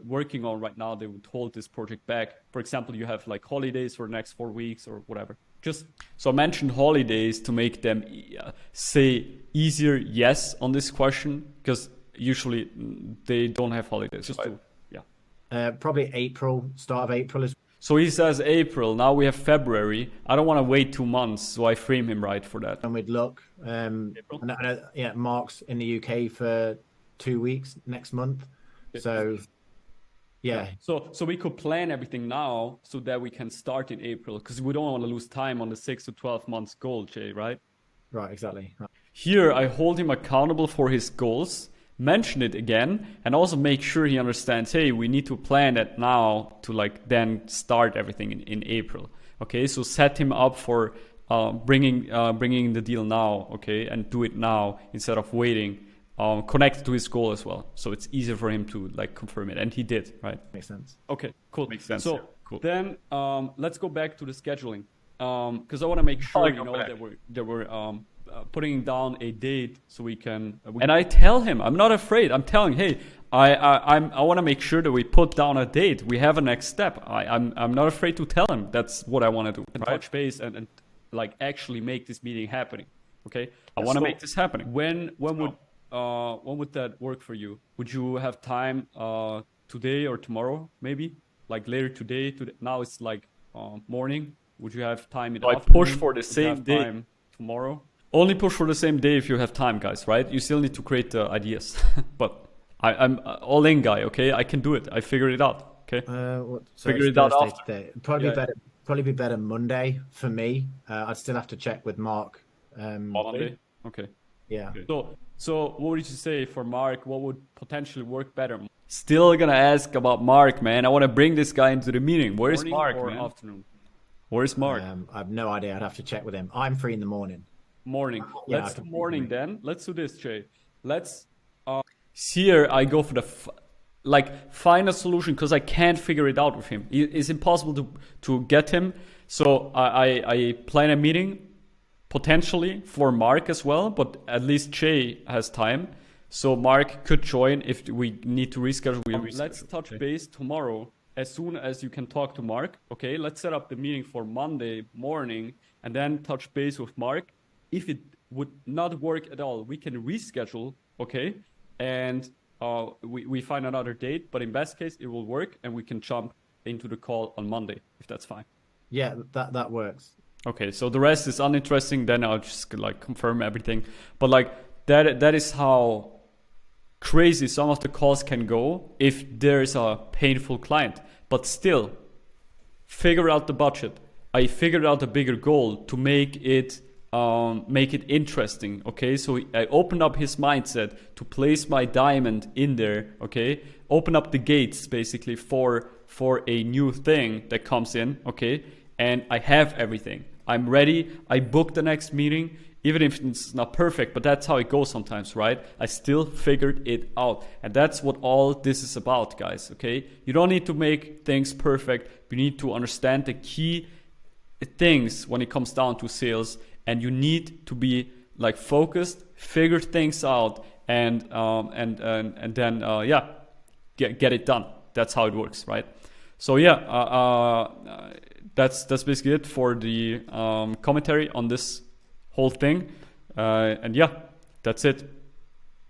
working on right now that would hold this project back? For example, you have holidays for the next 4 weeks or whatever. So I mentioned holidays to make them say easier yes on this question, because usually they don't have holidays. Probably April, start of April is. So he says April. Now we have February. I don't want to wait 2 months, so I frame him right for that. And we'd look. Mark's in the UK for 2 weeks next month. So, yeah. So we could plan everything now so that we can start in April, because we don't want to lose time on the 6 to 12 months goal, Jay, right? Right, exactly. Right. Here, I hold him accountable for his goals, mention it again, and also make sure he understands, hey, we need to plan that now to then start everything in April. Okay, so set him up for bringing the deal now, okay, and do it now instead of waiting. Connect to his goal as well, so it's easier for him to confirm it, and he did, right? Makes sense. Okay, cool. Makes sense. So cool. Then let's go back to the scheduling, because I want to make sure that we're putting down a date so we can. And I tell him, I'm not afraid. I'm telling, hey, I want to make sure that we put down a date. We have a next step. I'm not afraid to tell him that's what I want to do. And touch base and actually make this meeting happening. Okay, I want to make this happening. When would that work for you? Would you have time today or tomorrow? Maybe later today. Now it's morning. Would you have time in the afternoon? Push for the same day time tomorrow. Only push for the same day if you have time, guys, right? You still need to create the ideas. But I'm all in, guy, okay? I can do it. I figured it out, okay? Figure it out after. Today. Probably be better Monday for me. I'd still have to check with Mark. Monday? Okay. Yeah. Okay. So what would you say for Mark? What would potentially work better? Still gonna ask about Mark, man. I want to bring this guy into the meeting. Where's Mark, or man? Afternoon? Where's Mark? I have no idea. I'd have to check with him. I'm free in the morning. Morning. Let's do morning then. Let's do this, Jay. Let's. Here I go for the find a solution, because I can't figure it out with him. It's impossible to get him. So I plan a meeting potentially for Mark as well, but at least Jay has time. So Mark could join if we need to reschedule. Let's touch base tomorrow as soon as you can talk to Mark. Okay, let's set up the meeting for Monday morning and then touch base with Mark. If it would not work at all, we can reschedule, okay? And we find another date, but in best case, it will work and we can jump into the call on Monday, if that's fine. Yeah, that works. Okay, so the rest is uninteresting, then I'll just confirm everything. But that is how crazy some of the calls can go if there's a painful client. But still, figure out the budget. I figured out a bigger goal to make it interesting, okay? So I opened up his mindset to place my diamond in there, okay? Open up the gates basically for a new thing that comes in, okay? And I have everything. I'm ready. I booked the next meeting, even if it's not perfect, but that's how it goes sometimes, right? I still figured it out. And that's what all this is about, guys, okay? You don't need to make things perfect. You need to understand the key things when it comes down to sales. And you need to be focused, figure things out, and then get it done. That's how it works, right? So yeah, that's basically it for the commentary on this whole thing. And yeah, that's it.